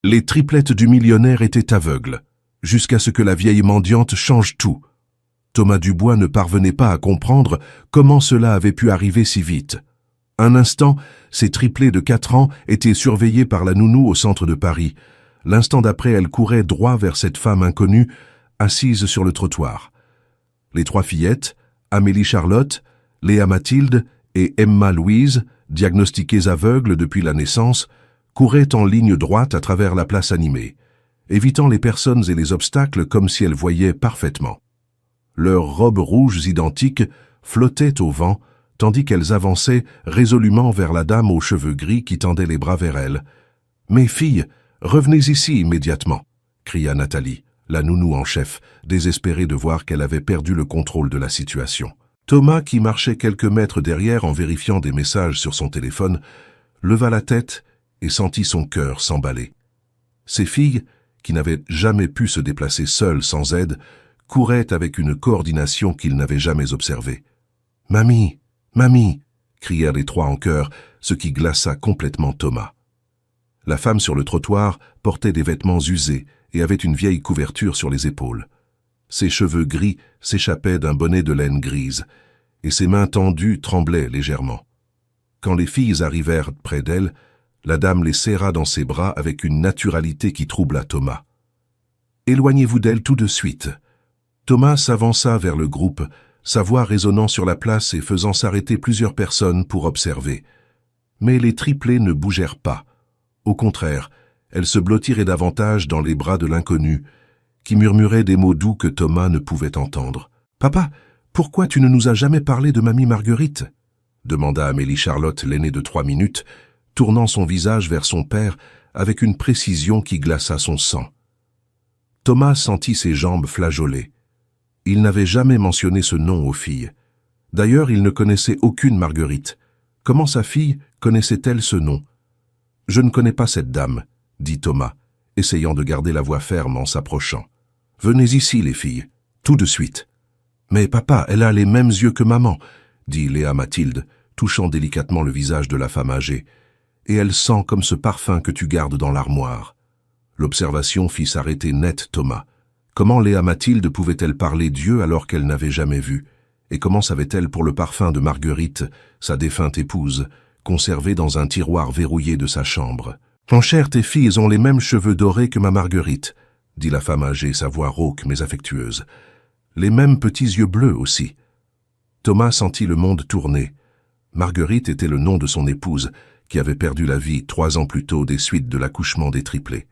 Les triplettes du millionnaire étaient aveugles, jusqu'à ce que la vieille mendiante change tout. Thomas Dubois ne parvenait pas à comprendre comment cela avait pu arriver si vite. Un instant, ces triplés de 4 ans étaient surveillés par la nounou au centre de Paris. L'instant d'après, elle courait droit vers cette femme inconnue, assise sur le trottoir. Les 3 fillettes, Amélie Charlotte, Léa Mathilde et Emma Louise, diagnostiquées aveugles depuis la naissance, couraient en ligne droite à travers la place animée, évitant les personnes et les obstacles comme si elles voyaient parfaitement. Leurs robes rouges identiques flottaient au vent, tandis qu'elles avançaient résolument vers la dame aux cheveux gris qui tendait les bras vers elles. « Mes filles, revenez ici immédiatement !» cria Nathalie, la nounou en chef, désespérée de voir qu'elle avait perdu le contrôle de la situation. Thomas, qui marchait quelques mètres derrière en vérifiant des messages sur son téléphone, leva la tête et sentit son cœur s'emballer. Ses filles, qui n'avaient jamais pu se déplacer seules sans aide, couraient avec une coordination qu'il n'avait jamais observée. « Mamie, mamie !» crièrent les 3 en chœur, ce qui glaça complètement Thomas. La femme sur le trottoir portait des vêtements usés et avait une vieille couverture sur les épaules. Ses cheveux gris s'échappaient d'un bonnet de laine grise, et ses mains tendues tremblaient légèrement. Quand les filles arrivèrent près d'elle, la dame les serra dans ses bras avec une naturalité qui troubla Thomas. « Éloignez-vous d'elle tout de suite !» Thomas s'avança vers le groupe, sa voix résonnant sur la place et faisant s'arrêter plusieurs personnes pour observer. Mais les triplés ne bougèrent pas. Au contraire, elles se blottiraient davantage dans les bras de l'inconnu, qui murmurait des mots doux que Thomas ne pouvait entendre. « Papa, pourquoi tu ne nous as jamais parlé de mamie Marguerite ?» demanda Amélie Charlotte, l'aînée de 3 minutes, tournant son visage vers son père avec une précision qui glaça son sang. Thomas sentit ses jambes flageoler. Il n'avait jamais mentionné ce nom aux filles. D'ailleurs, il ne connaissait aucune Marguerite. Comment sa fille connaissait-elle ce nom? « Je ne connais pas cette dame, » dit Thomas, essayant de garder la voix ferme en s'approchant. « Venez ici, les filles, tout de suite. »« Mais papa, elle a les mêmes yeux que maman, » dit Léa Mathilde, touchant délicatement le visage de la femme âgée. « Et elle sent comme ce parfum que tu gardes dans l'armoire. » L'observation fit s'arrêter net Thomas. Comment Léa Mathilde pouvait-elle parler Dieu alors qu'elle n'avait jamais vu? Et comment savait-elle pour le parfum de Marguerite, sa défunte épouse, conservé dans un tiroir verrouillé de sa chambre? « Mon cher, tes filles ont les mêmes cheveux dorés que ma Marguerite, » dit la femme âgée, sa voix rauque mais affectueuse. « Les mêmes petits yeux bleus aussi. » Thomas sentit le monde tourner. Marguerite était le nom de son épouse, qui avait perdu la vie 3 ans plus tôt des suites de l'accouchement des triplés.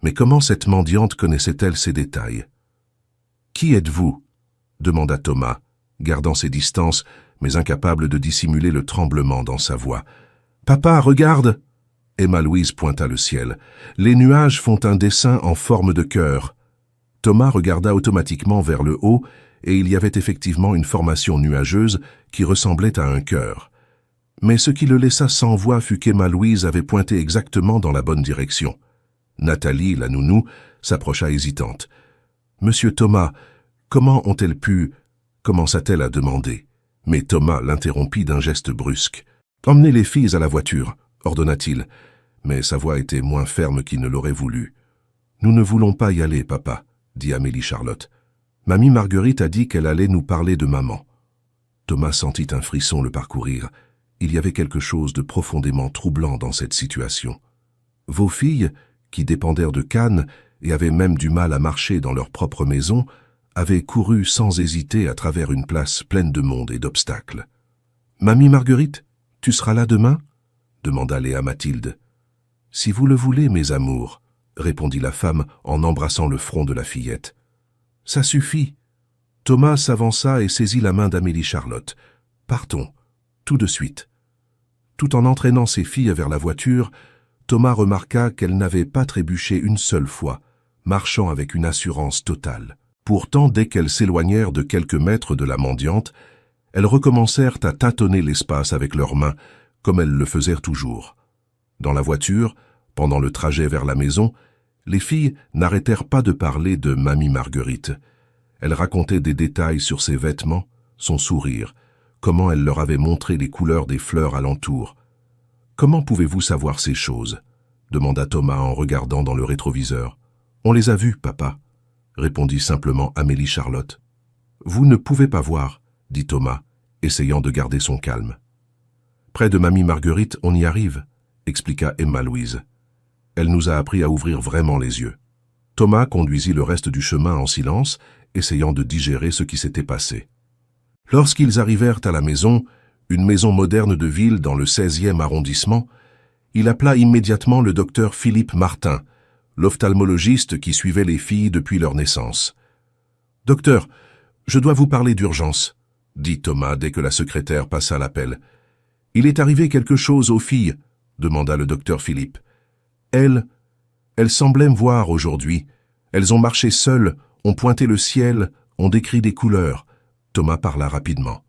Mais comment cette mendiante connaissait-elle ces détails? « Qui êtes-vous » demanda Thomas, gardant ses distances, mais incapable de dissimuler le tremblement dans sa voix. « Papa, regarde !» Emma Louise pointa le ciel. « Les nuages font un dessin en forme de cœur. » Thomas regarda automatiquement vers le haut, et il y avait effectivement une formation nuageuse qui ressemblait à un cœur. Mais ce qui le laissa sans voix fut qu'Emma Louise avait pointé exactement dans la bonne direction. Nathalie, la nounou, s'approcha hésitante. « Monsieur Thomas, comment ont-elles pu... » commença-t-elle à demander. Mais Thomas l'interrompit d'un geste brusque. « Emmenez les filles à la voiture, » ordonna-t-il, mais sa voix était moins ferme qu'il ne l'aurait voulu. « Nous ne voulons pas y aller, papa, » dit Amélie Charlotte. « Mamie Marguerite a dit qu'elle allait nous parler de maman. » Thomas sentit un frisson le parcourir. Il y avait quelque chose de profondément troublant dans cette situation. Vos filles, qui dépendèrent de Cannes et avaient même du mal à marcher dans leur propre maison, avaient couru sans hésiter à travers une place pleine de monde et d'obstacles. « Mamie Marguerite, tu seras là demain ?» demanda Léa Mathilde. « Si vous le voulez, mes amours, » répondit la femme en embrassant le front de la fillette. « Ça suffit. » Thomas s'avança et saisit la main d'Amélie Charlotte. « Partons, tout de suite. » Tout en entraînant ses filles vers la voiture, Thomas remarqua qu'elles n'avaient pas trébuché une seule fois, marchant avec une assurance totale. Pourtant, dès qu'elles s'éloignèrent de quelques mètres de la mendiante, elles recommencèrent à tâtonner l'espace avec leurs mains, comme elles le faisaient toujours. Dans la voiture, pendant le trajet vers la maison, les filles n'arrêtèrent pas de parler de mamie Marguerite. Elles racontaient des détails sur ses vêtements, son sourire, comment elle leur avait montré les couleurs des fleurs alentour. « Comment pouvez-vous savoir ces choses » demanda Thomas en regardant dans le rétroviseur. On les a vus, papa, répondit simplement Amélie Charlotte. Vous ne pouvez pas voir, dit Thomas, essayant de garder son calme. Près de mamie Marguerite, on y arrive, expliqua Emma Louise. Elle nous a appris à ouvrir vraiment les yeux. Thomas conduisit le reste du chemin en silence, essayant de digérer ce qui s'était passé. Lorsqu'ils arrivèrent à la maison, une maison moderne de ville dans le 16e arrondissement, il appela immédiatement le docteur Philippe Martin, l'ophtalmologiste qui suivait les filles depuis leur naissance. « Docteur, je dois vous parler d'urgence, » dit Thomas dès que la secrétaire passa l'appel. « Il est arrivé quelque chose aux filles, » demanda le docteur Philippe. « Elles semblaient me voir aujourd'hui. Elles ont marché seules, ont pointé le ciel, ont décrit des couleurs. » Thomas parla rapidement.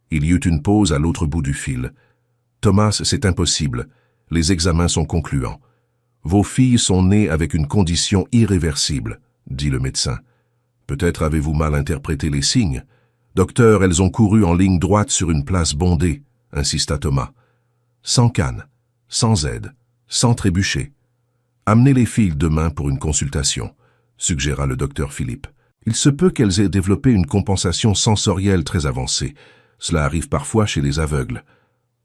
Il y eut une pause à l'autre bout du fil. « Thomas, c'est impossible. Les examens sont concluants. Vos filles sont nées avec une condition irréversible, » dit le médecin. « Peut-être avez-vous mal interprété les signes. Docteur, elles ont couru en ligne droite sur une place bondée, » insista Thomas. « Sans canne, sans aide, sans trébucher. Amenez les filles demain pour une consultation, » suggéra le docteur Philippe. « Il se peut qu'elles aient développé une compensation sensorielle très avancée. Cela arrive parfois chez les aveugles. »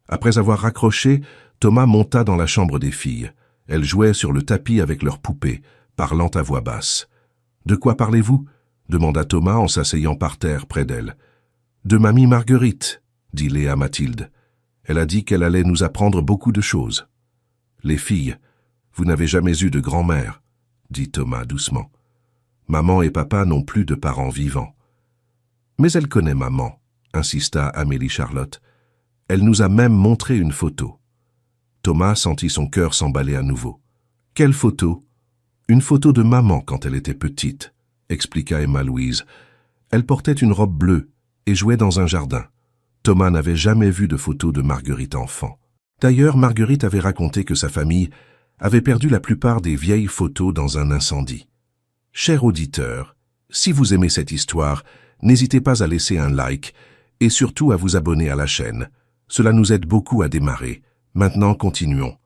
Après avoir raccroché, Thomas monta dans la chambre des filles. Elles jouaient sur le tapis avec leurs poupées, parlant à voix basse. « De quoi parlez-vous » demanda Thomas en s'asseyant par terre près d'elle. « De mamie Marguerite, » dit Léa Mathilde. « Elle a dit qu'elle allait nous apprendre beaucoup de choses. »« Les filles, vous n'avez jamais eu de grand-mère, » dit Thomas doucement. « Maman et papa n'ont plus de parents vivants. »« Mais elle connaît maman, » insista Amélie Charlotte. « Elle nous a même montré une photo. » Thomas sentit son cœur s'emballer à nouveau. « Quelle photo ?»« Une photo de maman quand elle était petite, » expliqua Emma Louise. « Elle portait une robe bleue et jouait dans un jardin. Thomas n'avait jamais vu de photo de Marguerite enfant. D'ailleurs, Marguerite avait raconté que sa famille avait perdu la plupart des vieilles photos dans un incendie. Chers auditeurs, si vous aimez cette histoire, n'hésitez pas à laisser un like et surtout à vous abonner à la chaîne. Cela nous aide beaucoup à démarrer. Maintenant, continuons.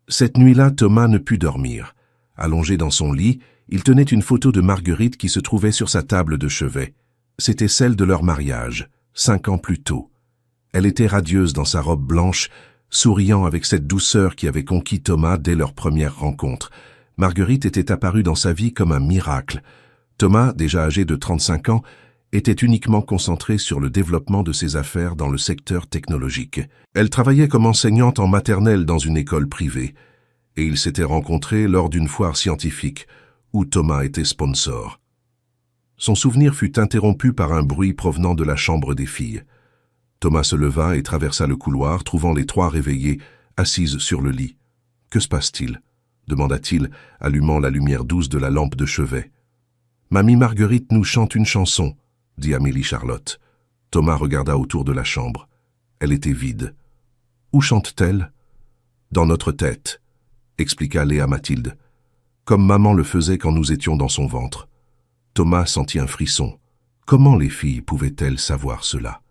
Cette nuit-là, Thomas ne put dormir. Allongé dans son lit, il tenait une photo de Marguerite qui se trouvait sur sa table de chevet. C'était celle de leur mariage, 5 ans plus tôt. Elle était radieuse dans sa robe blanche, souriant avec cette douceur qui avait conquis Thomas dès leur première rencontre. Marguerite était apparue dans sa vie comme un miracle. Thomas, déjà âgé de 35 ans, était uniquement concentré sur le développement de ses affaires dans le secteur technologique. Elle travaillait comme enseignante en maternelle dans une école privée, et ils s'étaient rencontrés lors d'une foire scientifique, où Thomas était sponsor. Son souvenir fut interrompu par un bruit provenant de la chambre des filles. Thomas se leva et traversa le couloir, trouvant les 3 réveillées, assises sur le lit. « Que se passe-t-il » demanda-t-il, allumant la lumière douce de la lampe de chevet. « Mamie Marguerite nous chante une chanson, » dit Amélie Charlotte. Thomas regarda autour de la chambre. Elle était vide. « Où chante-t-elle ?»« Dans notre tête, » expliqua Léa Mathilde. « Comme maman le faisait quand nous étions dans son ventre. » Thomas sentit un frisson. Comment les filles pouvaient-elles savoir cela?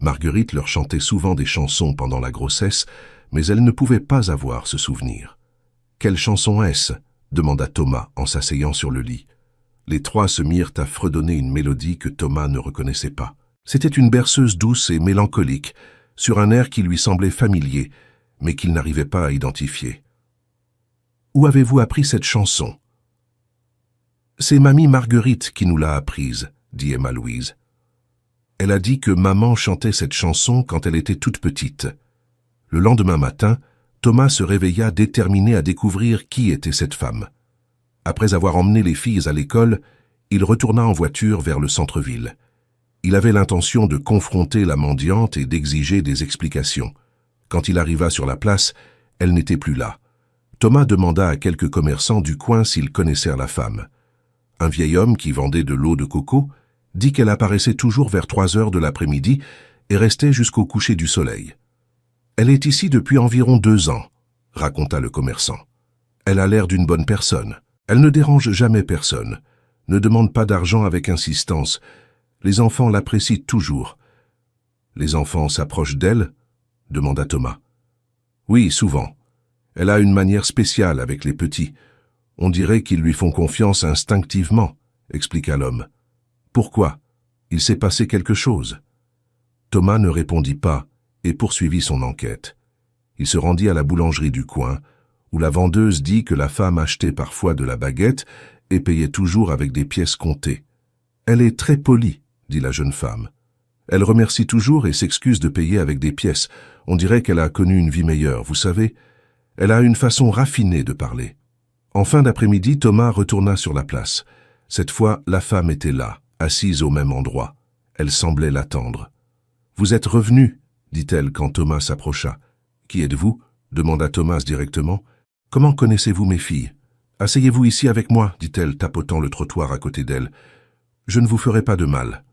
Marguerite leur chantait souvent des chansons pendant la grossesse, mais elle ne pouvait pas avoir ce souvenir. « Quelle chanson est-ce » demanda Thomas en s'asseyant sur le lit. Les 3 se mirent à fredonner une mélodie que Thomas ne reconnaissait pas. C'était une berceuse douce et mélancolique, sur un air qui lui semblait familier, mais qu'il n'arrivait pas à identifier. « Où avez-vous appris cette chanson ?»« C'est mamie Marguerite qui nous l'a apprise, » dit Emma Louise. Elle a dit que maman chantait cette chanson quand elle était toute petite. Le lendemain matin, Thomas se réveilla déterminé à découvrir qui était cette femme. Après avoir emmené les filles à l'école, il retourna en voiture vers le centre-ville. Il avait l'intention de confronter la mendiante et d'exiger des explications. Quand il arriva sur la place, elle n'était plus là. Thomas demanda à quelques commerçants du coin s'ils connaissaient la femme. Un vieil homme qui vendait de l'eau de coco dit qu'elle apparaissait toujours vers 3 heures de l'après-midi et restait jusqu'au coucher du soleil. « Elle est ici depuis environ 2 ans, » raconta le commerçant. « Elle a l'air d'une bonne personne. Elle ne dérange jamais personne, ne demande pas d'argent avec insistance. Les enfants l'apprécient toujours. »« Les enfants s'approchent d'elle » demanda Thomas. « Oui, souvent. Elle a une manière spéciale avec les petits. On dirait qu'ils lui font confiance instinctivement, expliqua l'homme. Pourquoi? Il s'est passé quelque chose. Thomas ne répondit pas et poursuivit son enquête. Il se rendit à la boulangerie du coin, où la vendeuse dit que la femme achetait parfois de la baguette et payait toujours avec des pièces comptées. Elle est très polie, dit la jeune femme. Elle remercie toujours et s'excuse de payer avec des pièces. On dirait qu'elle a connu une vie meilleure, vous savez. Elle a une façon raffinée de parler. En fin d'après-midi, Thomas retourna sur la place. Cette fois, la femme était là, assise au même endroit. Elle semblait l'attendre. « Vous êtes revenu ?» dit-elle quand Thomas s'approcha. « Qui êtes-vous » demanda Thomas directement. « Comment connaissez-vous mes filles ?»« Asseyez-vous ici avec moi » dit-elle, tapotant le trottoir à côté d'elle. « Je ne vous ferai pas de mal. »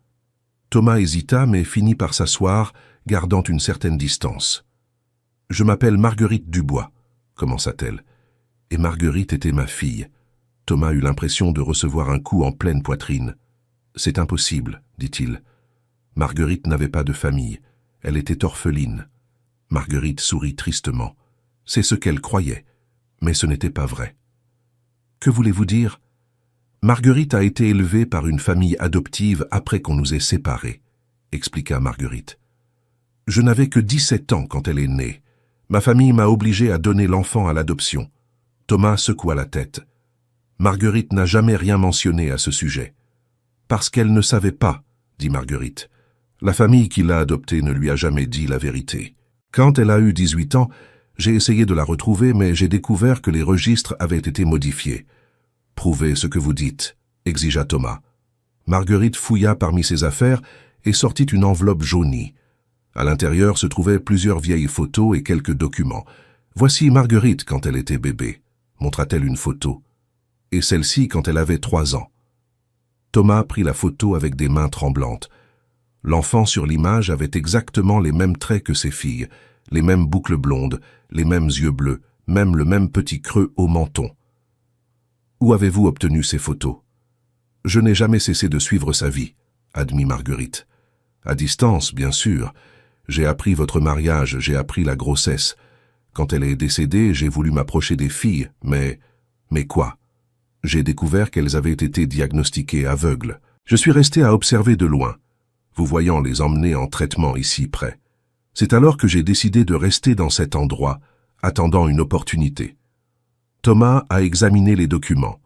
Thomas hésita, mais finit par s'asseoir, gardant une certaine distance. « Je m'appelle Marguerite Dubois » commença-t-elle. « Et Marguerite était ma fille. » Thomas eut l'impression de recevoir un coup en pleine poitrine. « C'est impossible, dit-il. Marguerite n'avait pas de famille. Elle était orpheline. » Marguerite sourit tristement. C'est ce qu'elle croyait, mais ce n'était pas vrai. « Que voulez-vous dire ? » Marguerite a été élevée par une famille adoptive après qu'on nous ait séparés, expliqua Marguerite. Je n'avais que 17 ans quand elle est née. Ma famille m'a obligé à donner l'enfant à l'adoption. Thomas secoua la tête. Marguerite n'a jamais rien mentionné à ce sujet. Parce qu'elle ne savait pas, dit Marguerite. La famille qui l'a adoptée ne lui a jamais dit la vérité. Quand elle a eu 18 ans, j'ai essayé de la retrouver, mais j'ai découvert que les registres avaient été modifiés. Prouvez ce que vous dites, exigea Thomas. Marguerite fouilla parmi ses affaires et sortit une enveloppe jaunie. À l'intérieur se trouvaient plusieurs vieilles photos et quelques documents. Voici Marguerite quand elle était bébé, montra-t-elle une photo, et celle-ci quand elle avait 3 ans. Thomas prit la photo avec des mains tremblantes. L'enfant sur l'image avait exactement les mêmes traits que ses filles, les mêmes boucles blondes, les mêmes yeux bleus, même le même petit creux au menton. Où avez-vous obtenu ces photos? Je n'ai jamais cessé de suivre sa vie, admit Marguerite. À distance, bien sûr. J'ai appris votre mariage, j'ai appris la grossesse. Quand elle est décédée, j'ai voulu m'approcher des filles, mais quoi? J'ai découvert qu'elles avaient été diagnostiquées aveugles. Je suis resté à observer de loin, vous voyant les emmener en traitement ici près. C'est alors que j'ai décidé de rester dans cet endroit, attendant une opportunité. Thomas a examiné les documents.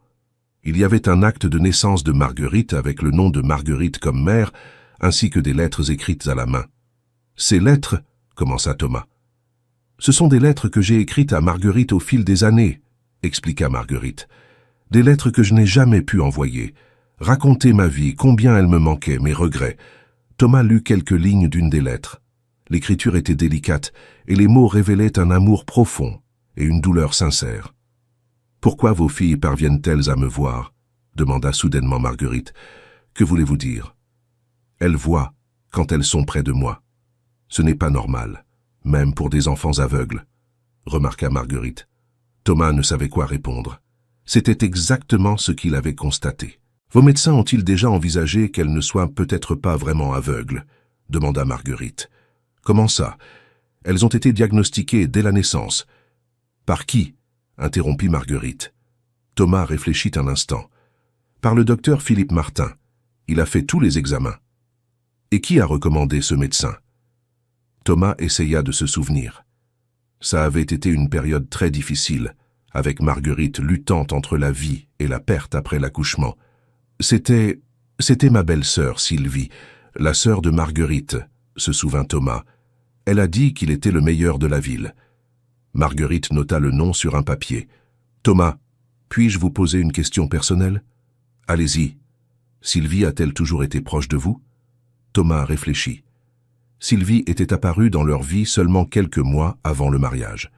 Il y avait un acte de naissance de Marguerite avec le nom de Marguerite comme mère, ainsi que des lettres écrites à la main. Ces lettres, commença Thomas. Ce sont des lettres que j'ai écrites à Marguerite au fil des années, expliqua Marguerite. Des lettres que je n'ai jamais pu envoyer. Raconter ma vie, combien elle me manquait, mes regrets. Thomas lut quelques lignes d'une des lettres. L'écriture était délicate et les mots révélaient un amour profond et une douleur sincère. « Pourquoi vos filles parviennent-elles à me voir ?» demanda soudainement Marguerite. « Que voulez-vous dire ?»« Elles voient quand elles sont près de moi. Ce n'est pas normal, même pour des enfants aveugles, » remarqua Marguerite. Thomas ne savait quoi répondre. C'était exactement ce qu'il avait constaté. « Vos médecins ont-ils déjà envisagé qu'elle ne soit peut-être pas vraiment aveugle ?» demanda Marguerite. « Comment ça? Elles ont été diagnostiquées dès la naissance. »« Par qui ?» interrompit Marguerite. Thomas réfléchit un instant. « Par le docteur Philippe Martin. Il a fait tous les examens. »« Et qui a recommandé ce médecin ?» Thomas essaya de se souvenir. Ça avait été une période très difficile, avec Marguerite luttant entre la vie et la perte après l'accouchement. C'était ma belle-sœur Sylvie, la sœur de Marguerite, se souvint Thomas. Elle a dit qu'il était le meilleur de la ville. Marguerite nota le nom sur un papier. « Thomas, puis-je vous poser une question personnelle ?»« Allez-y. Sylvie a-t-elle toujours été proche de vous ?» Thomas réfléchit. Sylvie était apparue dans leur vie seulement quelques mois avant le mariage.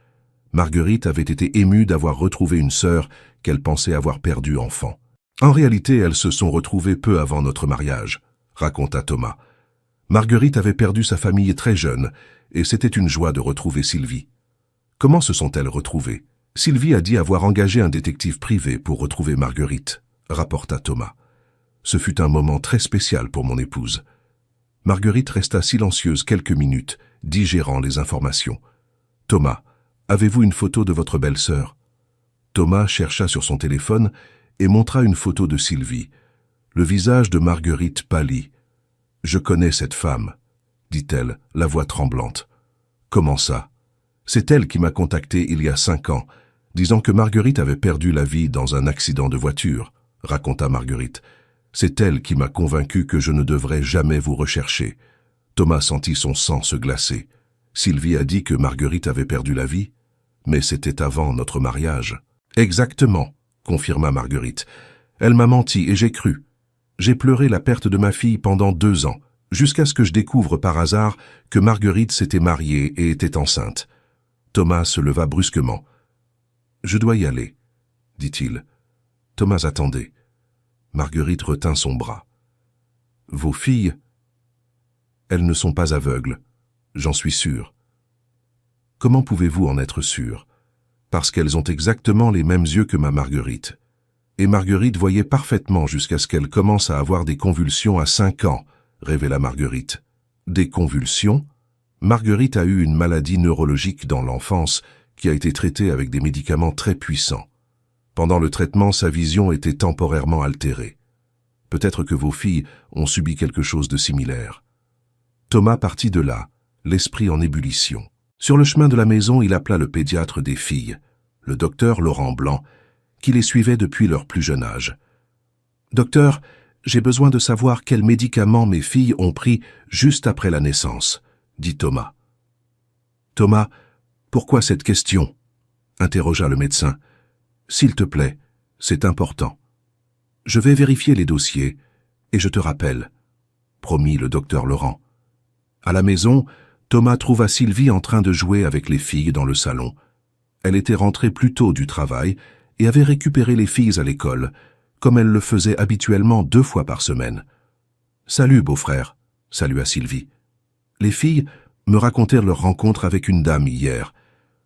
Marguerite avait été émue d'avoir retrouvé une sœur qu'elle pensait avoir perdue enfant. En réalité, elles se sont retrouvées peu avant notre mariage, raconta Thomas. Marguerite avait perdu sa famille très jeune, et c'était une joie de retrouver Sylvie. Comment se sont-elles retrouvées? Sylvie a dit avoir engagé un détective privé pour retrouver Marguerite, rapporta Thomas. Ce fut un moment très spécial pour mon épouse. Marguerite resta silencieuse quelques minutes, digérant les informations. Thomas, Avez-vous une photo de votre belle-sœur? Thomas chercha sur son téléphone et montra une photo de Sylvie. Le visage de Marguerite pâlit. « Je connais cette femme, » dit-elle, la voix tremblante. « Comment ça? C'est elle qui m'a contacté il y a 5 ans, disant que Marguerite avait perdu la vie dans un accident de voiture, » raconta Marguerite. « C'est elle qui m'a convaincu que je ne devrais jamais vous rechercher. » Thomas sentit son sang se glacer. Sylvie a dit que Marguerite avait perdu la vie, mais c'était avant notre mariage. « Exactement, » confirma Marguerite. « Elle m'a menti et j'ai cru. J'ai pleuré la perte de ma fille pendant 2 ans, jusqu'à ce que je découvre par hasard que Marguerite s'était mariée et était enceinte. » Thomas se leva brusquement. « Je dois y aller, » dit-il. Thomas attendait. Marguerite retint son bras. « Vos filles, elles ne sont pas aveugles, j'en suis sûr. » « Comment pouvez-vous en être sûr? Parce qu'elles ont exactement les mêmes yeux que ma Marguerite. Et Marguerite voyait parfaitement jusqu'à ce qu'elle commence à avoir des convulsions à 5 ans, révéla Marguerite. Des convulsions? Marguerite a eu une maladie neurologique dans l'enfance qui a été traitée avec des médicaments très puissants. Pendant le traitement, sa vision était temporairement altérée. Peut-être que vos filles ont subi quelque chose de similaire. Thomas partit de là, l'esprit en ébullition. Sur le chemin de la maison, il appela le pédiatre des filles, le docteur Laurent Blanc, qui les suivait depuis leur plus jeune âge. « Docteur, j'ai besoin de savoir quels médicaments mes filles ont pris juste après la naissance, » dit Thomas. « Thomas, pourquoi cette question ?» interrogea le médecin. « S'il te plaît, c'est important. Je vais vérifier les dossiers et je te rappelle, » promit le docteur Laurent. À la maison, Thomas trouva Sylvie en train de jouer avec les filles dans le salon. Elle était rentrée plus tôt du travail et avait récupéré les filles à l'école, comme elle le faisait habituellement 2 fois par semaine. « Salut, beau-frère » salua Sylvie. Les filles me racontèrent leur rencontre avec une dame hier.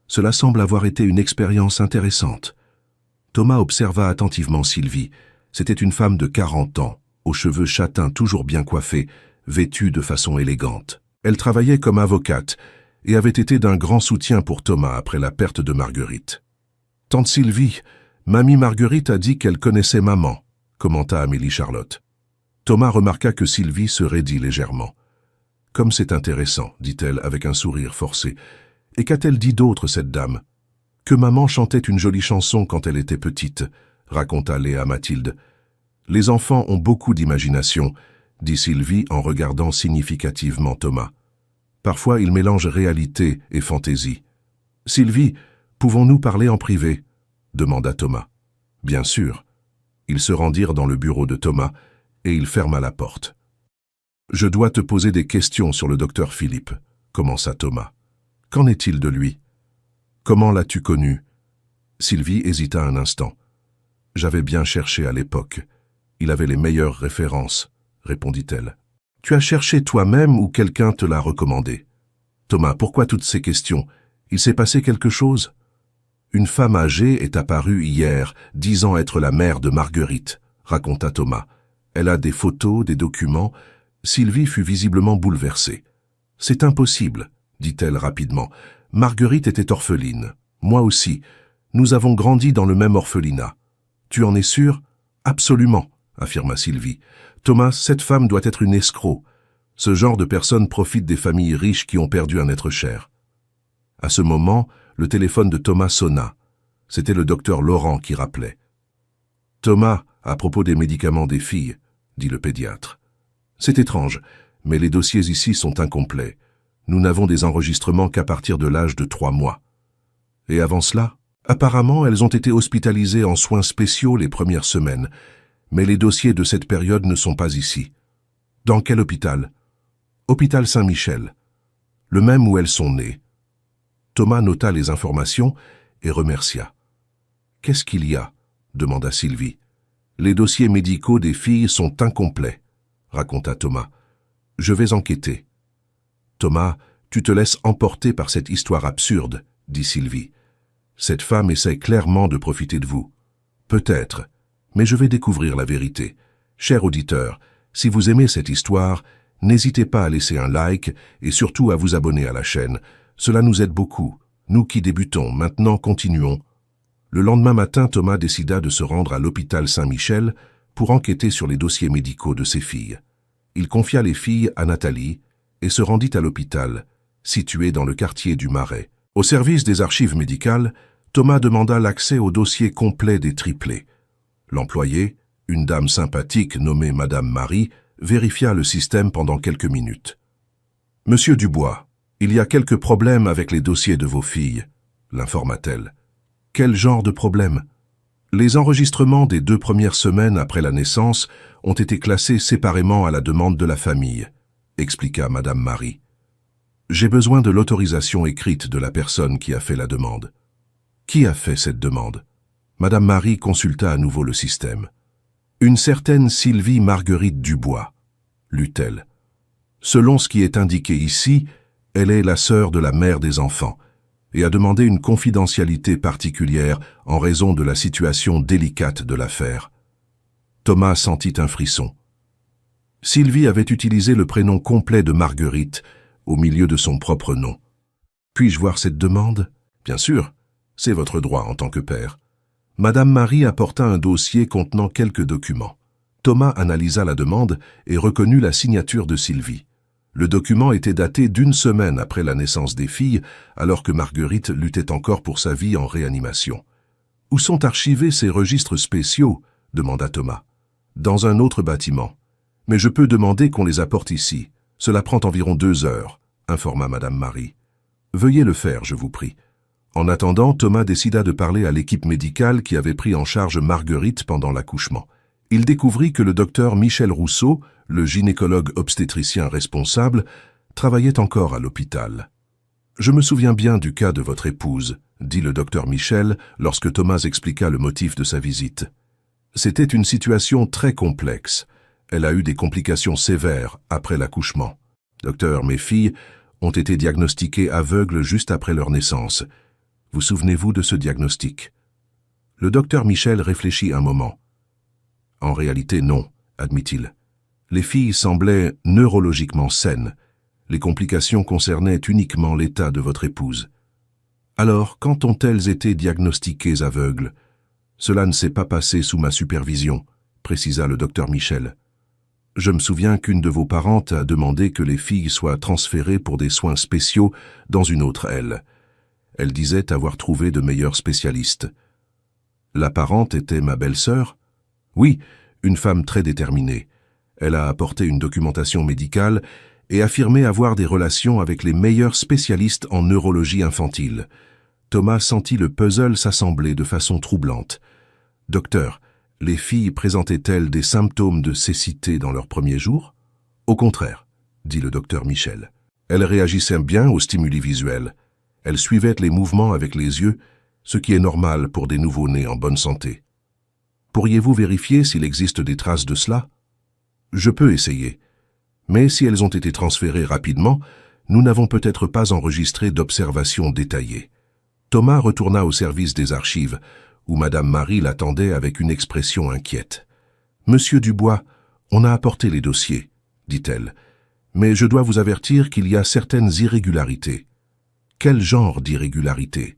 Cela semble avoir été une expérience intéressante. Thomas observa attentivement Sylvie. C'était une femme de 40 ans, aux cheveux châtains toujours bien coiffés, vêtue de façon élégante. Elle travaillait comme avocate et avait été d'un grand soutien pour Thomas après la perte de Marguerite. « Tante Sylvie, mamie Marguerite a dit qu'elle connaissait maman », commenta Amélie Charlotte. Thomas remarqua que Sylvie se raidit légèrement. « Comme c'est intéressant, dit-elle avec un sourire forcé. Et qu'a-t-elle dit d'autre, cette dame ? Que maman chantait une jolie chanson quand elle était petite, raconta Léa Mathilde. Les enfants ont beaucoup d'imagination, dit Sylvie en regardant significativement Thomas. Parfois, ils mélangent réalité et fantaisie. Sylvie, pouvons-nous parler en privé ? Demanda Thomas. Bien sûr. Ils se rendirent dans le bureau de Thomas et il ferma la porte. Je dois te poser des questions sur le docteur Philippe, commença Thomas. Qu'en est-il de lui? Comment l'as-tu connu? Sylvie hésita un instant. J'avais bien cherché à l'époque. Il avait les meilleures références, répondit-elle. Tu as cherché toi-même ou quelqu'un te l'a recommandé? Thomas, pourquoi toutes ces questions? Il s'est passé quelque chose? Une femme âgée est apparue hier, disant être la mère de Marguerite, raconta Thomas. Elle a des photos, des documents. Sylvie fut visiblement bouleversée. C'est impossible, dit-elle rapidement. Marguerite était orpheline. Moi aussi. Nous avons grandi dans le même orphelinat. Tu en es sûr? Absolument, affirma Sylvie. Thomas, cette femme doit être une escroc. Ce genre de personne profite des familles riches qui ont perdu un être cher. À ce moment, le téléphone de Thomas sonna. C'était le docteur Laurent qui rappelait. Thomas, à propos des médicaments des filles, dit le pédiatre. C'est étrange, mais les dossiers ici sont incomplets. Nous n'avons des enregistrements qu'à partir de l'âge de 3 mois. Et avant cela, apparemment, elles ont été hospitalisées en soins spéciaux les premières semaines, mais les dossiers de cette période ne sont pas ici. Dans quel hôpital? Hôpital Saint-Michel, le même où elles sont nées. Thomas nota les informations et remercia. Qu'est-ce qu'il y a? Demanda Sylvie. Les dossiers médicaux des filles sont incomplets, raconta Thomas. Je vais enquêter. Thomas, tu te laisses emporter par cette histoire absurde, dit Sylvie. Cette femme essaie clairement de profiter de vous. Peut-être, mais je vais découvrir la vérité. Cher auditeur, si vous aimez cette histoire, n'hésitez pas à laisser un like et surtout à vous abonner à la chaîne. Cela nous aide beaucoup. Nous qui débutons, maintenant continuons. Le lendemain matin, Thomas décida de se rendre à l'hôpital Saint-Michel pour enquêter sur les dossiers médicaux de ses filles. Il confia les filles à Nathalie et se rendit à l'hôpital, situé dans le quartier du Marais. Au service des archives médicales, Thomas demanda l'accès au dossier complet des triplés. L'employé, une dame sympathique nommée Madame Marie, vérifia le système pendant quelques minutes. « Monsieur Dubois, il y a quelques problèmes avec les dossiers de vos filles, » l'informa-t-elle. « Quel genre de problème ? Les enregistrements des 2 premières semaines après la naissance ont été classés séparément à la demande de la famille, » expliqua Madame Marie. « J'ai besoin de l'autorisation écrite de la personne qui a fait la demande. » « Qui a fait cette demande ?» Madame Marie consulta à nouveau le système. « Une certaine Sylvie Marguerite Dubois, » lut-elle. « Selon ce qui est indiqué ici, elle est la sœur de la mère des enfants et a demandé une confidentialité particulière en raison de la situation délicate de l'affaire. » Thomas sentit un frisson. Sylvie avait utilisé le prénom complet de Marguerite au milieu de son propre nom. « Puis-je voir cette demande ?»« Bien sûr, c'est votre droit en tant que père. » Madame Marie apporta un dossier contenant quelques documents. Thomas analysa la demande et reconnut la signature de Sylvie. Le document était daté d'1 semaine après la naissance des filles, alors que Marguerite luttait encore pour sa vie en réanimation. « Où sont archivés ces registres spéciaux ?» demanda Thomas. « Dans un autre bâtiment. Mais je peux demander qu'on les apporte ici. Cela prend environ 2 heures, » informa Madame Marie. « Veuillez le faire, je vous prie. » En attendant, Thomas décida de parler à l'équipe médicale qui avait pris en charge Marguerite pendant l'accouchement. Il découvrit que le docteur Michel Rousseau, le gynécologue obstétricien responsable, travaillait encore à l'hôpital. « Je me souviens bien du cas de votre épouse, » dit le docteur Michel lorsque Thomas expliqua le motif de sa visite. « C'était une situation très complexe. Elle a eu des complications sévères après l'accouchement. Docteur, mes filles ont été diagnostiquées aveugles juste après leur naissance. Vous souvenez-vous de ce diagnostic ?» Le docteur Michel réfléchit un moment. « En réalité, non, » admit-il. Les filles semblaient neurologiquement saines. Les complications concernaient uniquement l'état de votre épouse. Alors, quand ont-elles été diagnostiquées aveugles? Cela ne s'est pas passé sous ma supervision, précisa le docteur Michel. Je me souviens qu'une de vos parentes a demandé que les filles soient transférées pour des soins spéciaux dans une autre aile. Elle disait avoir trouvé de meilleurs spécialistes. La parente était ma belle-sœur? Oui, une femme très déterminée. Elle a apporté une documentation médicale et affirmé avoir des relations avec les meilleurs spécialistes en neurologie infantile. Thomas sentit le puzzle s'assembler de façon troublante. « Docteur, les filles présentaient-elles des symptômes de cécité dans leurs premiers jours ?»« Au contraire, » dit le docteur Michel. « Elles réagissaient bien aux stimuli visuels. Elles suivaient les mouvements avec les yeux, ce qui est normal pour des nouveau-nés en bonne santé. Pourriez-vous vérifier s'il existe des traces de cela? Je peux essayer. Mais si elles ont été transférées rapidement, nous n'avons peut-être pas enregistré d'observations détaillées. » Thomas retourna au service des archives, où Madame Marie l'attendait avec une expression inquiète. « Monsieur Dubois, on a apporté les dossiers, » dit-elle. « Mais je dois vous avertir qu'il y a certaines irrégularités. » Quel genre d'irrégularité?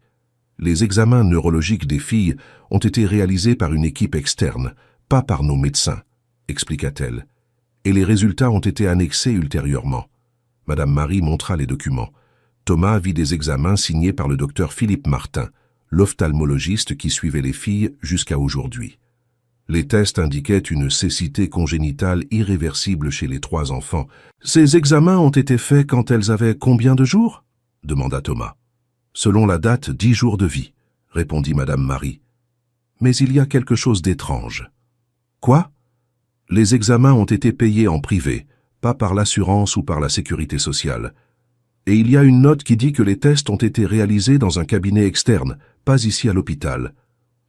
Les examens neurologiques des filles ont été réalisés par une équipe externe, pas par nos médecins, expliqua-t-elle, et les résultats ont été annexés ultérieurement. Madame Marie montra les documents. Thomas vit des examens signés par le docteur Philippe Martin, l'ophtalmologiste qui suivait les filles jusqu'à aujourd'hui. Les tests indiquaient une cécité congénitale irréversible chez les 3 enfants. « Ces examens ont été faits quand elles avaient combien de jours ?» demanda Thomas. « Selon la date, 10 jours de vie, » répondit Madame Marie. « Mais il y a quelque chose d'étrange. »« Quoi ?» ?»« Les examens ont été payés en privé, pas par l'assurance ou par la sécurité sociale. Et il y a une note qui dit que les tests ont été réalisés dans un cabinet externe, pas ici à l'hôpital. »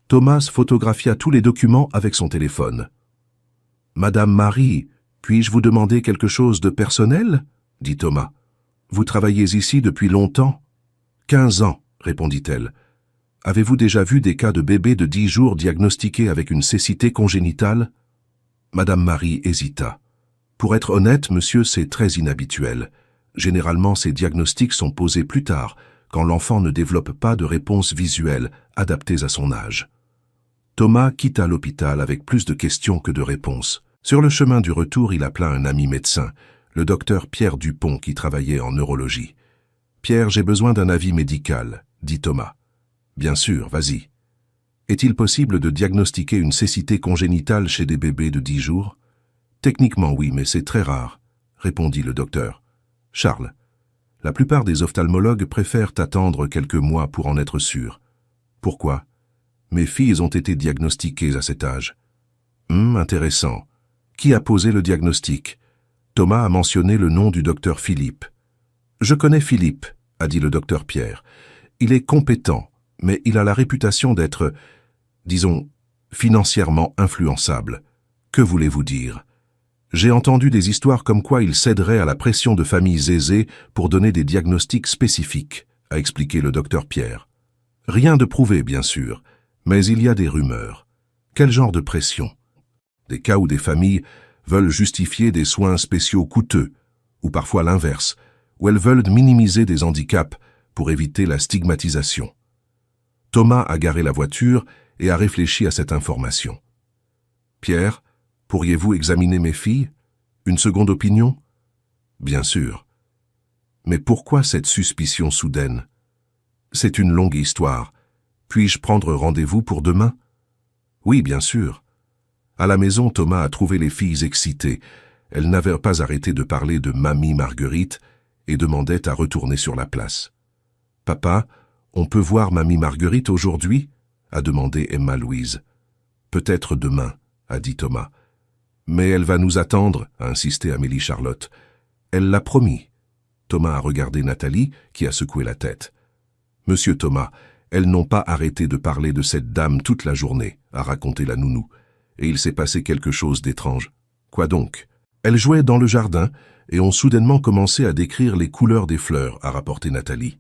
Thomas photographia tous les documents avec son téléphone. « Madame Marie, puis-je vous demander quelque chose de personnel ?» dit Thomas. « Vous travaillez ici depuis longtemps ?»« 15 ans, » répondit-elle. « Avez-vous déjà vu des cas de bébés de 10 jours diagnostiqués avec une cécité congénitale ?» Madame Marie hésita. « Pour être honnête, monsieur, c'est très inhabituel. Généralement, ces diagnostics sont posés plus tard, quand l'enfant ne développe pas de réponses visuelles adaptées à son âge. Thomas quitta l'hôpital avec plus de questions que de réponses. Sur le chemin du retour, il appela un ami médecin, le docteur Pierre Dupont, qui travaillait en neurologie. « Pierre, j'ai besoin d'un avis médical », dit Thomas. « Bien sûr, vas-y. Est-il possible de diagnostiquer une cécité congénitale chez des bébés de 10 jours ? » « Techniquement, oui, mais c'est très rare, » répondit le docteur. « Charles, la plupart des ophtalmologues préfèrent attendre quelques mois pour en être sûrs. Pourquoi ? Mes filles ont été diagnostiquées à cet âge. » Intéressant. Qui a posé le diagnostic ? Thomas a mentionné le nom du docteur Philippe. « Je connais Philippe, » a dit le docteur Pierre. « Il est compétent, mais il a la réputation d'être, disons, financièrement influençable. Que voulez-vous dire ? J'ai entendu des histoires comme quoi il céderait à la pression de familles aisées pour donner des diagnostics spécifiques, a expliqué le docteur Pierre. Rien de prouvé, bien sûr, mais il y a des rumeurs. Quel genre de pression ? Des cas où des familles veulent justifier des soins spéciaux coûteux, ou parfois l'inverse, où elles veulent minimiser des handicaps pour éviter la stigmatisation. Thomas a garé la voiture et a réfléchi à cette information. « Pierre, pourriez-vous examiner mes filles ? Une seconde opinion ? » « Bien sûr. Mais pourquoi cette suspicion soudaine ? C'est une longue histoire. Puis-je prendre rendez-vous pour demain ? » « Oui, bien sûr. » À la maison, Thomas a trouvé les filles excitées. Elles n'avaient pas arrêté de parler de Mamie Marguerite et demandaient à retourner sur la place. « Papa, on peut voir Mamie Marguerite aujourd'hui ?» a demandé Emma-Louise. « Peut-être demain, » a dit Thomas. « Mais elle va nous attendre, » a insisté Amélie-Charlotte. « Elle l'a promis. » Thomas a regardé Nathalie, qui a secoué la tête. « Monsieur Thomas, elles n'ont pas arrêté de parler de cette dame toute la journée, » a raconté la nounou. « Et il s'est passé quelque chose d'étrange. »« Quoi donc ?»« Elles jouaient dans le jardin et ont soudainement commencé à décrire les couleurs des fleurs, » a rapporté Nathalie.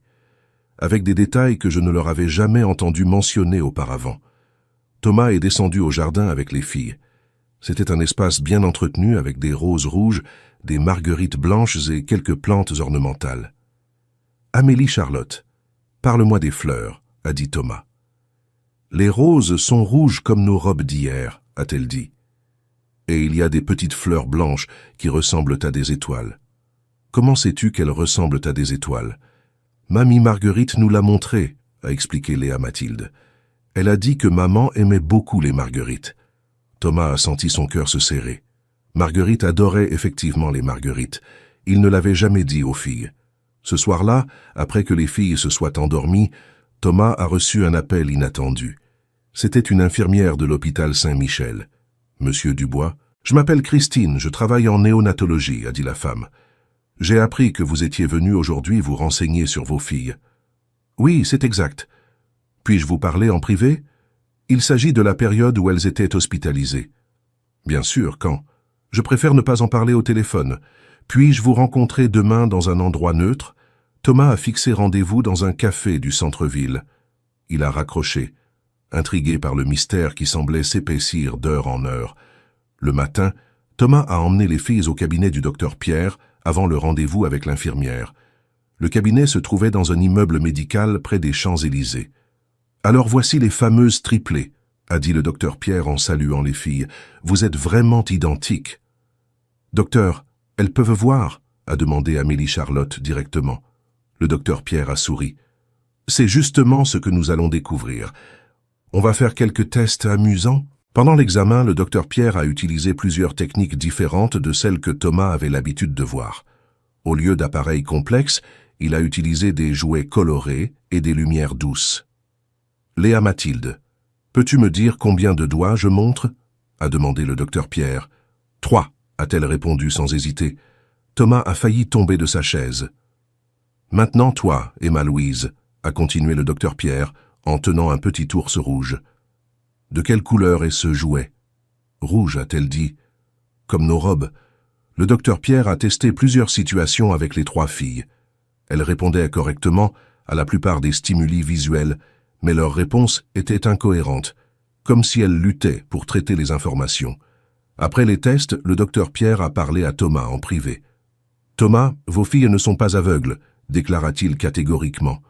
Avec des détails que je ne leur avais jamais entendu mentionner auparavant. Thomas est descendu au jardin avec les filles. C'était un espace bien entretenu avec des roses rouges, des marguerites blanches et quelques plantes ornementales. « Amélie-Charlotte, parle-moi des fleurs, » a dit Thomas. « Les roses sont rouges comme nos robes d'hier, » a-t-elle dit. « Et il y a des petites fleurs blanches qui ressemblent à des étoiles. »« Comment sais-tu qu'elles ressemblent à des étoiles ? » « Mamie Marguerite nous l'a montré, » a expliqué Léa Mathilde. « Elle a dit que maman aimait beaucoup les marguerites. » Thomas a senti son cœur se serrer. Marguerite adorait effectivement les marguerites. Il ne l'avait jamais dit aux filles. Ce soir-là, après que les filles se soient endormies, Thomas a reçu un appel inattendu. C'était une infirmière de l'hôpital Saint-Michel. « Monsieur Dubois, je m'appelle Christine, je travaille en néonatologie, » a dit la femme. « J'ai appris que vous étiez venu aujourd'hui vous renseigner sur vos filles. »« Oui, c'est exact. Puis-je vous parler en privé ? Il s'agit de la période où elles étaient hospitalisées. »« Bien sûr, quand ? Je préfère ne pas en parler au téléphone. Puis-je vous rencontrer demain dans un endroit neutre ? Thomas a fixé rendez-vous dans un café du centre-ville. » Il a raccroché, intrigué par le mystère qui semblait s'épaissir d'heure en heure. Le matin, Thomas a emmené les filles au cabinet du docteur Pierre avant le rendez-vous avec l'infirmière. Le cabinet se trouvait dans un immeuble médical près des Champs-Élysées. « Alors voici les fameuses triplées, » a dit le docteur Pierre en saluant les filles. « Vous êtes vraiment identiques. »« Docteur, elles peuvent voir ?» a demandé Amélie-Charlotte directement. Le docteur Pierre a souri. « C'est justement ce que nous allons découvrir. On va faire quelques tests amusants. » Pendant l'examen, le docteur Pierre a utilisé plusieurs techniques différentes de celles que Thomas avait l'habitude de voir. Au lieu d'appareils complexes, il a utilisé des jouets colorés et des lumières douces. « Léa Mathilde, peux-tu me dire combien de doigts je montre ?» a demandé le docteur Pierre. « 3, a-t-elle répondu sans hésiter. Thomas a failli tomber de sa chaise. « Maintenant toi, Emma-Louise, » a continué le docteur Pierre en tenant un petit ours rouge. « De quelle couleur est ce jouet ?»« Rouge, a-t-elle dit. »« Comme nos robes. » Le docteur Pierre a testé plusieurs situations avec les 3 filles. Elles répondaient correctement à la plupart des stimuli visuels, mais leurs réponses étaient incohérentes, comme si elles luttaient pour traiter les informations. Après les tests, le docteur Pierre a parlé à Thomas en privé. « Thomas, vos filles ne sont pas aveugles, » déclara-t-il catégoriquement.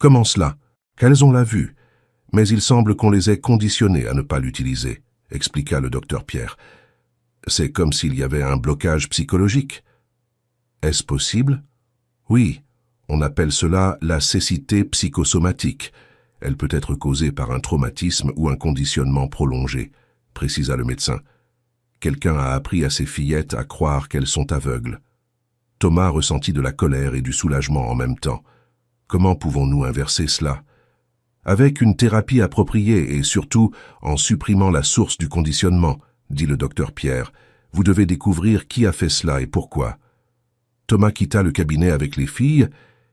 Comment cela? Qu'elles ont la vue. Mais il semble qu'on les ait conditionnées à ne pas l'utiliser, expliqua le docteur Pierre. C'est comme s'il y avait un blocage psychologique. Est-ce possible? Oui, on appelle cela la cécité psychosomatique. Elle peut être causée par un traumatisme ou un conditionnement prolongé, précisa le médecin. Quelqu'un a appris à ces fillettes à croire qu'elles sont aveugles. Thomas ressentit de la colère et du soulagement en même temps. Comment pouvons-nous inverser cela? Avec une thérapie appropriée et surtout en supprimant la source du conditionnement, dit le docteur Pierre, vous devez découvrir qui a fait cela et pourquoi. Thomas quitta le cabinet avec les filles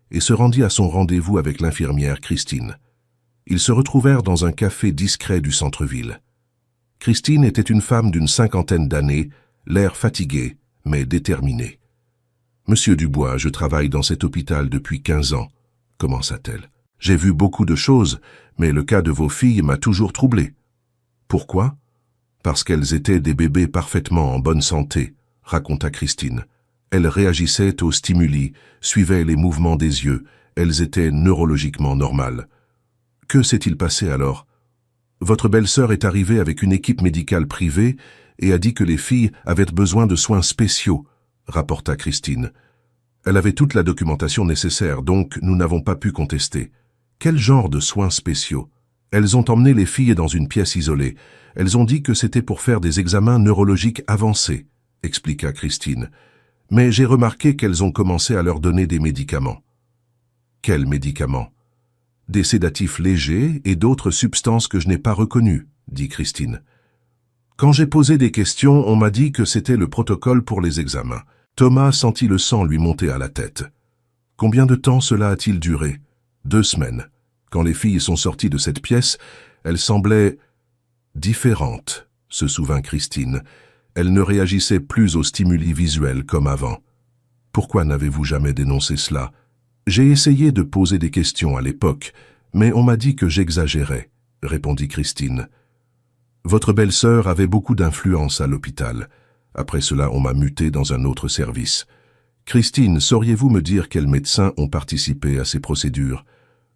et se rendit à son rendez-vous avec l'infirmière Christine. Ils se retrouvèrent dans un café discret du centre-ville. Christine était une femme d'une 50aine d'années, l'air fatigué, mais déterminé. « Monsieur Dubois, je travaille dans cet hôpital depuis 15 ans, » commença-t-elle. « J'ai vu beaucoup de choses, mais le cas de vos filles m'a toujours troublé. »« Pourquoi ?»« Parce qu'elles étaient des bébés parfaitement en bonne santé, » raconta Christine. « Elles réagissaient aux stimuli, suivaient les mouvements des yeux, elles étaient neurologiquement normales. » « Que s'est-il passé alors ? » « Votre belle-sœur est arrivée avec une équipe médicale privée et a dit que les filles avaient besoin de soins spéciaux, » rapporta Christine. « Elle avait toute la documentation nécessaire, donc nous n'avons pas pu contester. »« Quel genre de soins spéciaux ? » Elles ont emmené les filles dans une pièce isolée. Elles ont dit que c'était pour faire des examens neurologiques avancés, expliqua Christine. Mais j'ai remarqué qu'elles ont commencé à leur donner des médicaments. Quels médicaments ? Des sédatifs légers et d'autres substances que je n'ai pas reconnues, dit Christine. Quand j'ai posé des questions, on m'a dit que c'était le protocole pour les examens. Thomas sentit le sang lui monter à la tête. Combien de temps cela a-t-il duré ? 2 semaines. Quand les filles sont sorties de cette pièce, elles semblaient différentes, se souvint Christine. Elles ne réagissaient plus aux stimuli visuels comme avant. Pourquoi n'avez-vous jamais dénoncé cela ? J'ai essayé de poser des questions à l'époque, mais on m'a dit que j'exagérais, répondit Christine. Votre belle-sœur avait beaucoup d'influence à l'hôpital. Après cela, on m'a muté dans un autre service. Christine, sauriez-vous me dire quels médecins ont participé à ces procédures ?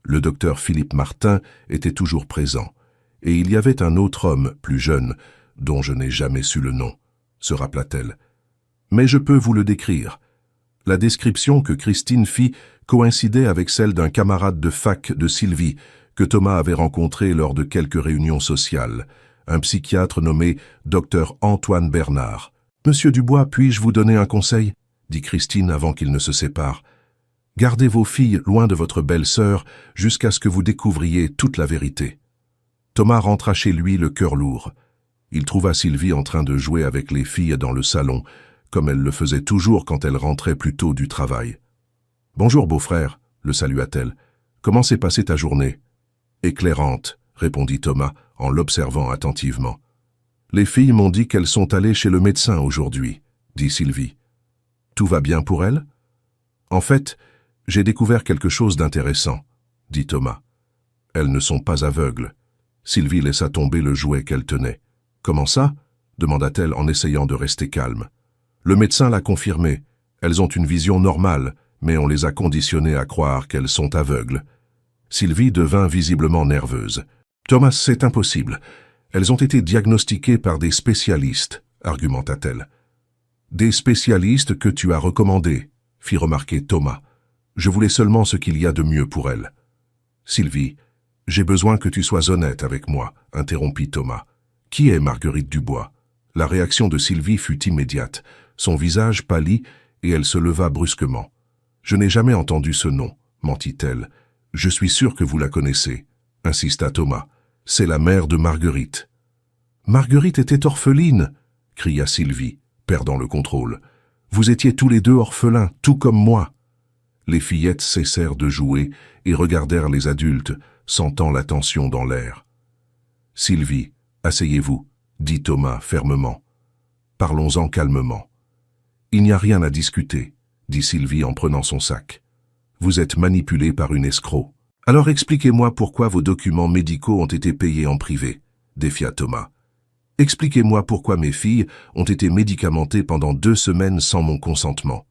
Le docteur Philippe Martin était toujours présent, et il y avait un autre homme, plus jeune, dont je n'ai jamais su le nom, se rappela-t-elle. Mais je peux vous le décrire. La description que Christine fit coïncidait avec celle d'un camarade de fac de Sylvie que Thomas avait rencontré lors de quelques réunions sociales, un psychiatre nommé Dr Antoine Bernard. « Monsieur Dubois, puis-je vous donner un conseil ?» dit Christine avant qu'ils ne se séparent. « Gardez vos filles loin de votre belle-sœur jusqu'à ce que vous découvriez toute la vérité. » Thomas rentra chez lui le cœur lourd. Il trouva Sylvie en train de jouer avec les filles dans le salon, comme elle le faisait toujours quand elle rentrait plus tôt du travail. « Bonjour, beau-frère, » le salua-t-elle. « Comment s'est passée ta journée ?»« Éclairante, » répondit Thomas en l'observant attentivement. « Les filles m'ont dit qu'elles sont allées chez le médecin aujourd'hui, » dit Sylvie. « Tout va bien pour elles ?»« En fait, j'ai découvert quelque chose d'intéressant, » dit Thomas. « Elles ne sont pas aveugles. » Sylvie laissa tomber le jouet qu'elle tenait. « Comment ça ?» demanda-t-elle en essayant de rester calme. Le médecin l'a confirmé. Elles ont une vision normale, mais on les a conditionnées à croire qu'elles sont aveugles. Sylvie devint visiblement nerveuse. « Thomas, c'est impossible. Elles ont été diagnostiquées par des spécialistes, » argumenta-t-elle. « Des spécialistes que tu as recommandés, » fit remarquer Thomas. « Je voulais seulement ce qu'il y a de mieux pour elles. »« Sylvie, j'ai besoin que tu sois honnête avec moi, » interrompit Thomas. « Qui est Marguerite Dubois ?» La réaction de Sylvie fut immédiate. Son visage pâlit et elle se leva brusquement. « Je n'ai jamais entendu ce nom, » mentit-elle. « Je suis sûr que vous la connaissez, » insista Thomas. « C'est la mère de Marguerite. »« Marguerite était orpheline !» cria Sylvie, perdant le contrôle. « Vous étiez tous les deux orphelins, tout comme moi. » Les fillettes cessèrent de jouer et regardèrent les adultes, sentant la tension dans l'air. « Sylvie, asseyez-vous, » dit Thomas fermement. « Parlons-en calmement. »« Il n'y a rien à discuter, » dit Sylvie en prenant son sac. « Vous êtes manipulé par une escroc. Alors expliquez-moi pourquoi vos documents médicaux ont été payés en privé, » défia Thomas. « Expliquez-moi pourquoi mes filles ont été médicamentées pendant 2 semaines sans mon consentement. »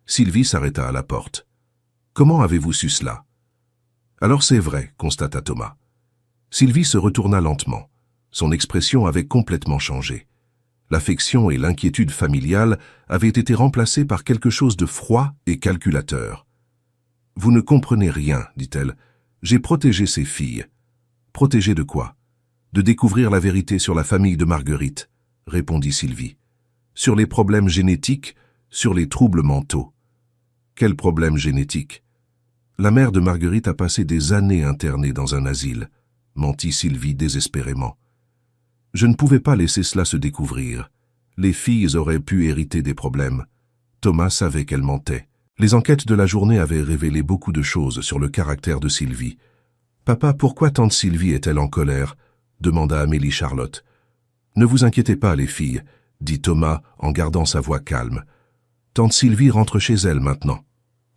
Sylvie s'arrêta à la porte. « Comment avez-vous su cela ?» Alors c'est vrai, constata Thomas. Sylvie se retourna lentement. Son expression avait complètement changé. L'affection et l'inquiétude familiale avaient été remplacées par quelque chose de froid et calculateur. « Vous ne comprenez rien, dit-elle. J'ai protégé ces filles. » « Protégé de quoi ? » ?»« De découvrir la vérité sur la famille de Marguerite, » répondit Sylvie. « Sur les problèmes génétiques, sur les troubles mentaux. » « Quels problèmes génétiques ? » ?»« La mère de Marguerite a passé des années internée dans un asile, » mentit Sylvie désespérément. Je ne pouvais pas laisser cela se découvrir. Les filles auraient pu hériter des problèmes. Thomas savait qu'elle mentait. Les enquêtes de la journée avaient révélé beaucoup de choses sur le caractère de Sylvie. « Papa, pourquoi tante Sylvie est-elle en colère ?» demanda Amélie Charlotte. « Ne vous inquiétez pas, les filles, » dit Thomas en gardant sa voix calme. « Tante Sylvie rentre chez elle maintenant. »«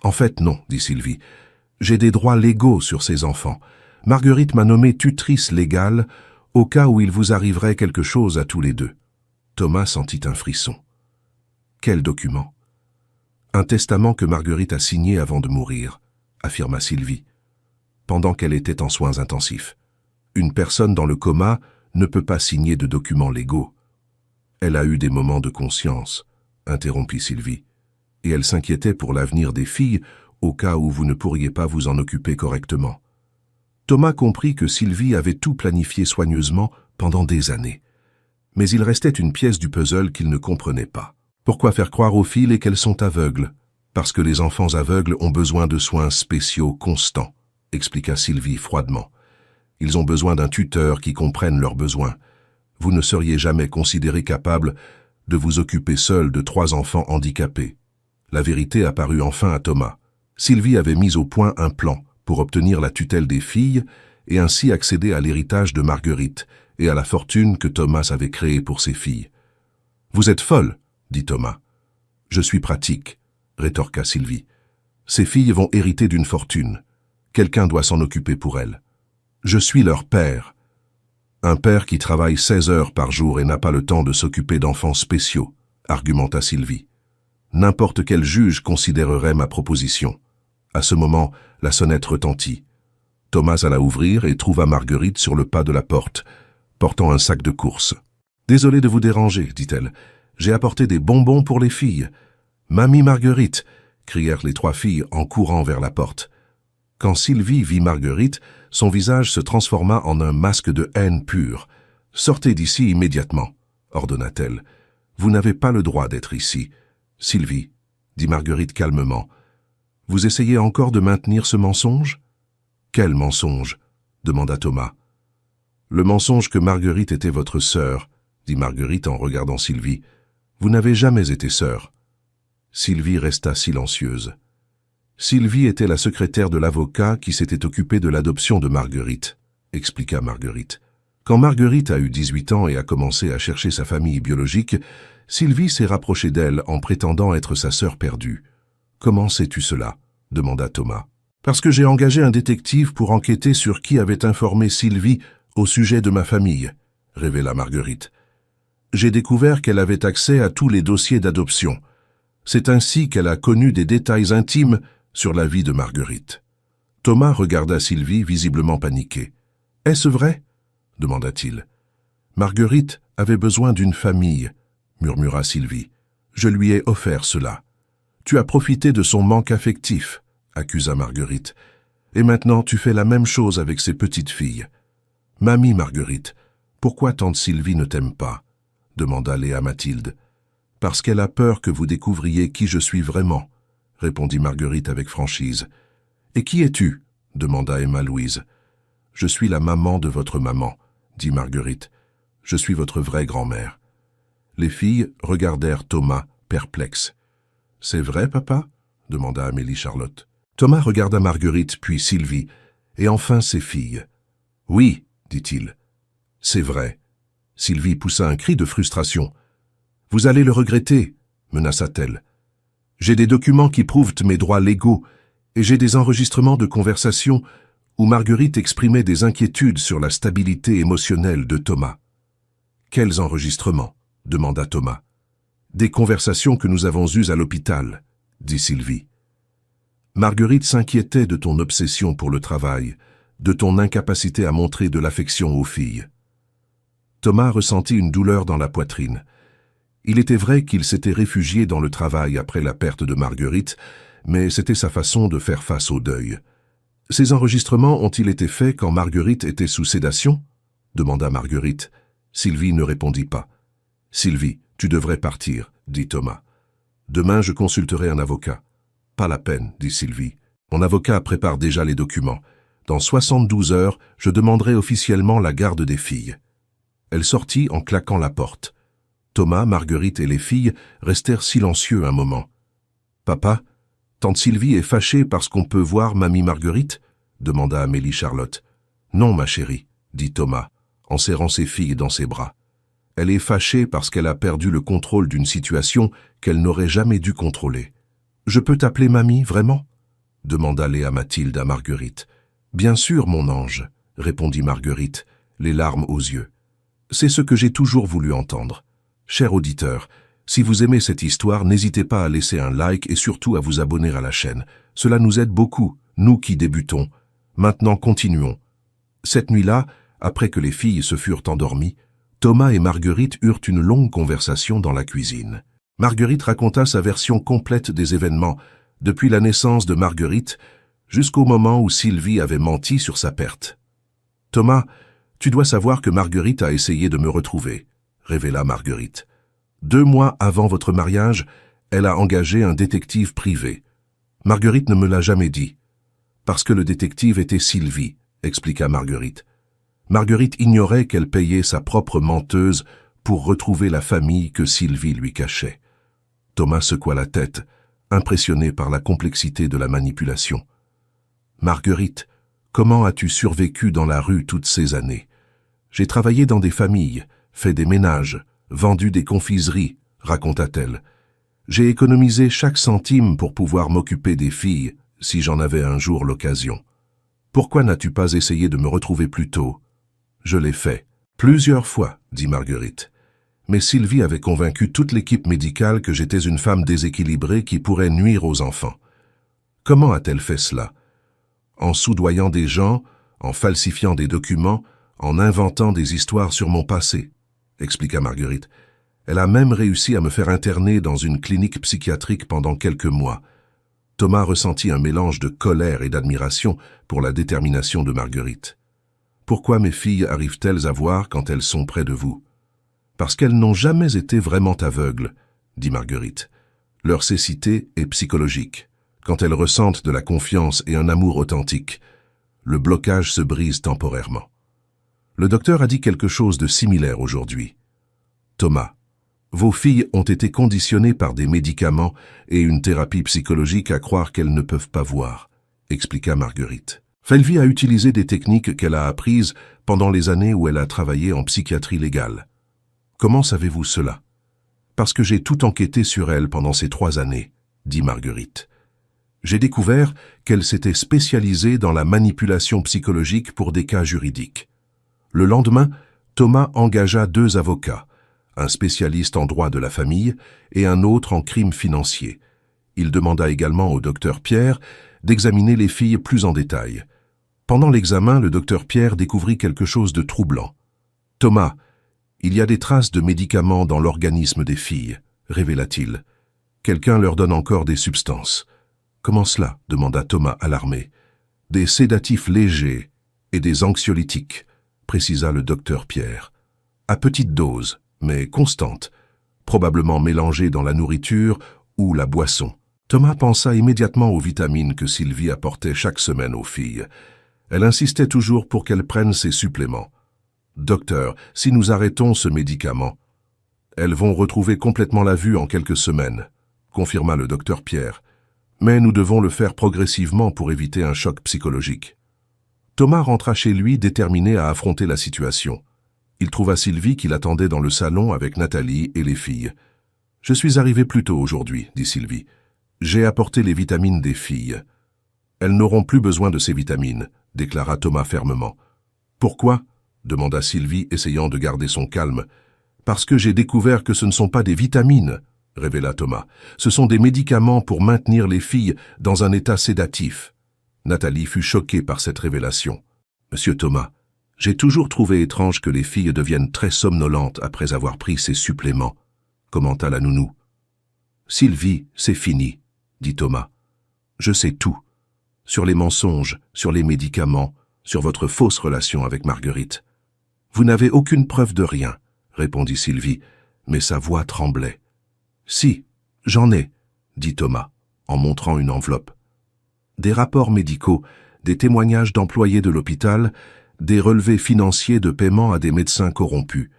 En fait, non, » dit Sylvie. « J'ai des droits légaux sur ses enfants. Marguerite m'a nommée tutrice légale au cas où il vous arriverait quelque chose à tous les deux. » Thomas sentit un frisson. « Quel document ?»« Un testament que Marguerite a signé avant de mourir, » affirma Sylvie, pendant qu'elle était en soins intensifs. « Une personne dans le coma ne peut pas signer de documents légaux. »« Elle a eu des moments de conscience, » interrompit Sylvie, « et elle s'inquiétait pour l'avenir des filles au cas où vous ne pourriez pas vous en occuper correctement. » Thomas comprit que Sylvie avait tout planifié soigneusement pendant des années. Mais il restait une pièce du puzzle qu'il ne comprenait pas. Pourquoi faire croire aux filles qu'elles sont aveugles ? Parce que les enfants aveugles ont besoin de soins spéciaux constants, expliqua Sylvie froidement. Ils ont besoin d'un tuteur qui comprenne leurs besoins. Vous ne seriez jamais considéré capable de vous occuper seul de 3 enfants handicapés. La vérité apparut enfin à Thomas. Sylvie avait mis au point un plan pour obtenir la tutelle des filles et ainsi accéder à l'héritage de Marguerite et à la fortune que Thomas avait créée pour ses filles. « Vous êtes folle, » dit Thomas. « Je suis pratique, » rétorqua Sylvie. « Ces filles vont hériter d'une fortune. Quelqu'un doit s'en occuper pour elles. Je suis leur père. Un père qui travaille 16 heures par jour et n'a pas le temps de s'occuper d'enfants spéciaux, » argumenta Sylvie. « N'importe quel juge considérerait ma proposition. » À ce moment, la sonnette retentit. Thomas alla ouvrir et trouva Marguerite sur le pas de la porte, portant un sac de courses. « Désolée de vous déranger, dit-elle. J'ai apporté des bonbons pour les filles. »« Mamie Marguerite !» crièrent les 3 filles en courant vers la porte. Quand Sylvie vit Marguerite, son visage se transforma en un masque de haine pure. « Sortez d'ici immédiatement, » ordonna-t-elle. « Vous n'avez pas le droit d'être ici. »« Sylvie, » dit Marguerite calmement, « vous essayez encore de maintenir ce mensonge ?»« Quel mensonge ?» demanda Thomas. « Le mensonge que Marguerite était votre sœur, » dit Marguerite en regardant Sylvie. « Vous n'avez jamais été sœur. » Sylvie resta silencieuse. Sylvie était la secrétaire de l'avocat qui s'était occupé de l'adoption de Marguerite, expliqua Marguerite. Quand Marguerite a eu 18 ans et a commencé à chercher sa famille biologique, Sylvie s'est rapprochée d'elle en prétendant être sa sœur perdue. « Comment sais-tu cela ?» demanda Thomas. « Parce que j'ai engagé un détective pour enquêter sur qui avait informé Sylvie au sujet de ma famille, » révéla Marguerite. « J'ai découvert qu'elle avait accès à tous les dossiers d'adoption. C'est ainsi qu'elle a connu des détails intimes sur la vie de Marguerite. » Thomas regarda Sylvie visiblement paniquée. « Est-ce vrai ?» demanda-t-il. « Marguerite avait besoin d'une famille, » murmura Sylvie. « Je lui ai offert cela. »« Tu as profité de son manque affectif, » accusa Marguerite. « Et maintenant tu fais la même chose avec ses petites filles. »« Mamie Marguerite, pourquoi tante Sylvie ne t'aime pas ?» demanda Léa Mathilde. « Parce qu'elle a peur que vous découvriez qui je suis vraiment, » répondit Marguerite avec franchise. « Et qui es-tu » demanda Emma-Louise. « Je suis la maman de votre maman, » dit Marguerite. « Je suis votre vraie grand-mère. » Les filles regardèrent Thomas, perplexes. « C'est vrai, papa ?» demanda Amélie Charlotte. Thomas regarda Marguerite, puis Sylvie, et enfin ses filles. « Oui, dit-il. C'est vrai. » Sylvie poussa un cri de frustration. « Vous allez le regretter, » menaça-t-elle. « J'ai des documents qui prouvent mes droits légaux, et j'ai des enregistrements de conversations où Marguerite exprimait des inquiétudes sur la stabilité émotionnelle de Thomas. »« Quels enregistrements ?» demanda Thomas. « Des conversations que nous avons eues à l'hôpital, » dit Sylvie. « Marguerite s'inquiétait de ton obsession pour le travail, de ton incapacité à montrer de l'affection aux filles. Thomas ressentit une douleur dans la poitrine. Il était vrai qu'il s'était réfugié dans le travail après la perte de Marguerite, mais c'était sa façon de faire face au deuil. Ces enregistrements ont-ils été faits quand Marguerite était sous sédation ? Demanda Marguerite. Sylvie ne répondit pas. Sylvie, tu devrais partir, dit Thomas. Demain, je consulterai un avocat. Pas la peine, dit Sylvie. Mon avocat prépare déjà les documents. Dans 72 heures, je demanderai officiellement la garde des filles. Elle sortit en claquant la porte. Thomas, Marguerite et les filles restèrent silencieux un moment. « Papa, tante Sylvie est fâchée parce qu'on peut voir mamie Marguerite ?» demanda Amélie Charlotte. « Non, ma chérie, » dit Thomas, en serrant ses filles dans ses bras. « Elle est fâchée parce qu'elle a perdu le contrôle d'une situation qu'elle n'aurait jamais dû contrôler. »« Je peux t'appeler mamie, vraiment ?» demanda Léa Mathilde à Marguerite. « Bien sûr, mon ange, » répondit Marguerite, les larmes aux yeux. « C'est ce que j'ai toujours voulu entendre. Cher auditeur, si vous aimez cette histoire, n'hésitez pas à laisser un like et surtout à vous abonner à la chaîne. Cela nous aide beaucoup, nous qui débutons. Maintenant, continuons. Cette nuit-là, après que les filles se furent endormies, Thomas et Marguerite eurent une longue conversation dans la cuisine. Marguerite raconta sa version complète des événements, depuis la naissance de Marguerite jusqu'au moment où Sylvie avait menti sur sa perte. « Thomas, tu dois savoir que Marguerite a essayé de me retrouver, » révéla Marguerite. 2 mois avant votre mariage, elle a engagé un détective privé. Marguerite ne me l'a jamais dit. Parce que le détective était Sylvie, expliqua Marguerite. Marguerite ignorait qu'elle payait sa propre menteuse pour retrouver la famille que Sylvie lui cachait. Thomas secoua la tête, impressionné par la complexité de la manipulation. Marguerite, comment as-tu survécu dans la rue toutes ces années? J'ai travaillé dans des familles, fait des ménages, vendu des confiseries, raconta-t-elle. J'ai économisé chaque centime pour pouvoir m'occuper des filles, si j'en avais un jour l'occasion. Pourquoi n'as-tu pas essayé de me retrouver plus tôt? Je l'ai fait. Plusieurs fois, dit Marguerite. Mais Sylvie avait convaincu toute l'équipe médicale que j'étais une femme déséquilibrée qui pourrait nuire aux enfants. Comment a-t-elle fait cela? En soudoyant des gens, en falsifiant des documents, en inventant des histoires sur mon passé, expliqua Marguerite. Elle a même réussi à me faire interner dans une clinique psychiatrique pendant quelques mois. Thomas ressentit un mélange de colère et d'admiration pour la détermination de Marguerite. Pourquoi mes filles arrivent-elles à voir quand elles sont près de vous? Parce qu'elles n'ont jamais été vraiment aveugles, dit Marguerite. Leur cécité est psychologique. Quand elles ressentent de la confiance et un amour authentique, le blocage se brise temporairement. Le docteur a dit quelque chose de similaire aujourd'hui. Thomas, vos filles ont été conditionnées par des médicaments et une thérapie psychologique à croire qu'elles ne peuvent pas voir, expliqua Marguerite. Sylvie a utilisé des techniques qu'elle a apprises pendant les années où elle a travaillé en psychiatrie légale. Comment savez-vous cela? Parce que j'ai tout enquêté sur elle pendant ces 3 années, dit Marguerite. J'ai découvert qu'elle s'était spécialisée dans la manipulation psychologique pour des cas juridiques. Le lendemain, Thomas engagea 2 avocats, un spécialiste en droit de la famille et un autre en crimes financiers. Il demanda également au docteur Pierre d'examiner les filles plus en détail. Pendant l'examen, le docteur Pierre découvrit quelque chose de troublant. « Thomas, il y a des traces de médicaments dans l'organisme des filles, » révéla-t-il. « Quelqu'un leur donne encore des substances. »« Comment cela ?» demanda Thomas alarmé. « Des sédatifs légers et des anxiolytiques, » précisa le docteur Pierre. « À petite dose, mais constante, probablement mélangée dans la nourriture ou la boisson. » Thomas pensa immédiatement aux vitamines que Sylvie apportait chaque semaine aux filles. Elle insistait toujours pour qu'elles prennent ces suppléments. « Docteur, si nous arrêtons ce médicament, elles vont retrouver complètement la vue en quelques semaines, » confirma le docteur Pierre. « Mais nous devons le faire progressivement pour éviter un choc psychologique. » Thomas rentra chez lui déterminé à affronter la situation. Il trouva Sylvie qui l'attendait dans le salon avec Nathalie et les filles. « Je suis arrivé plus tôt aujourd'hui, » dit Sylvie. « J'ai apporté les vitamines des filles. »« Elles n'auront plus besoin de ces vitamines, » déclara Thomas fermement. « Pourquoi ?» demanda Sylvie, essayant de garder son calme. « Parce que j'ai découvert que ce ne sont pas des vitamines, » révéla Thomas. Ce sont des médicaments pour maintenir les filles dans un état sédatif. Nathalie fut choquée par cette révélation. Monsieur Thomas, j'ai toujours trouvé étrange que les filles deviennent très somnolentes après avoir pris ces suppléments, commenta la nounou. Sylvie, c'est fini, dit Thomas. Je sais tout. Sur les mensonges, sur les médicaments, sur votre fausse relation avec Marguerite. Vous n'avez aucune preuve de rien, répondit Sylvie, mais sa voix tremblait. Si, j'en ai, dit Thomas, en montrant une enveloppe. Des rapports médicaux, des témoignages d'employés de l'hôpital, des relevés financiers de paiement à des médecins corrompus.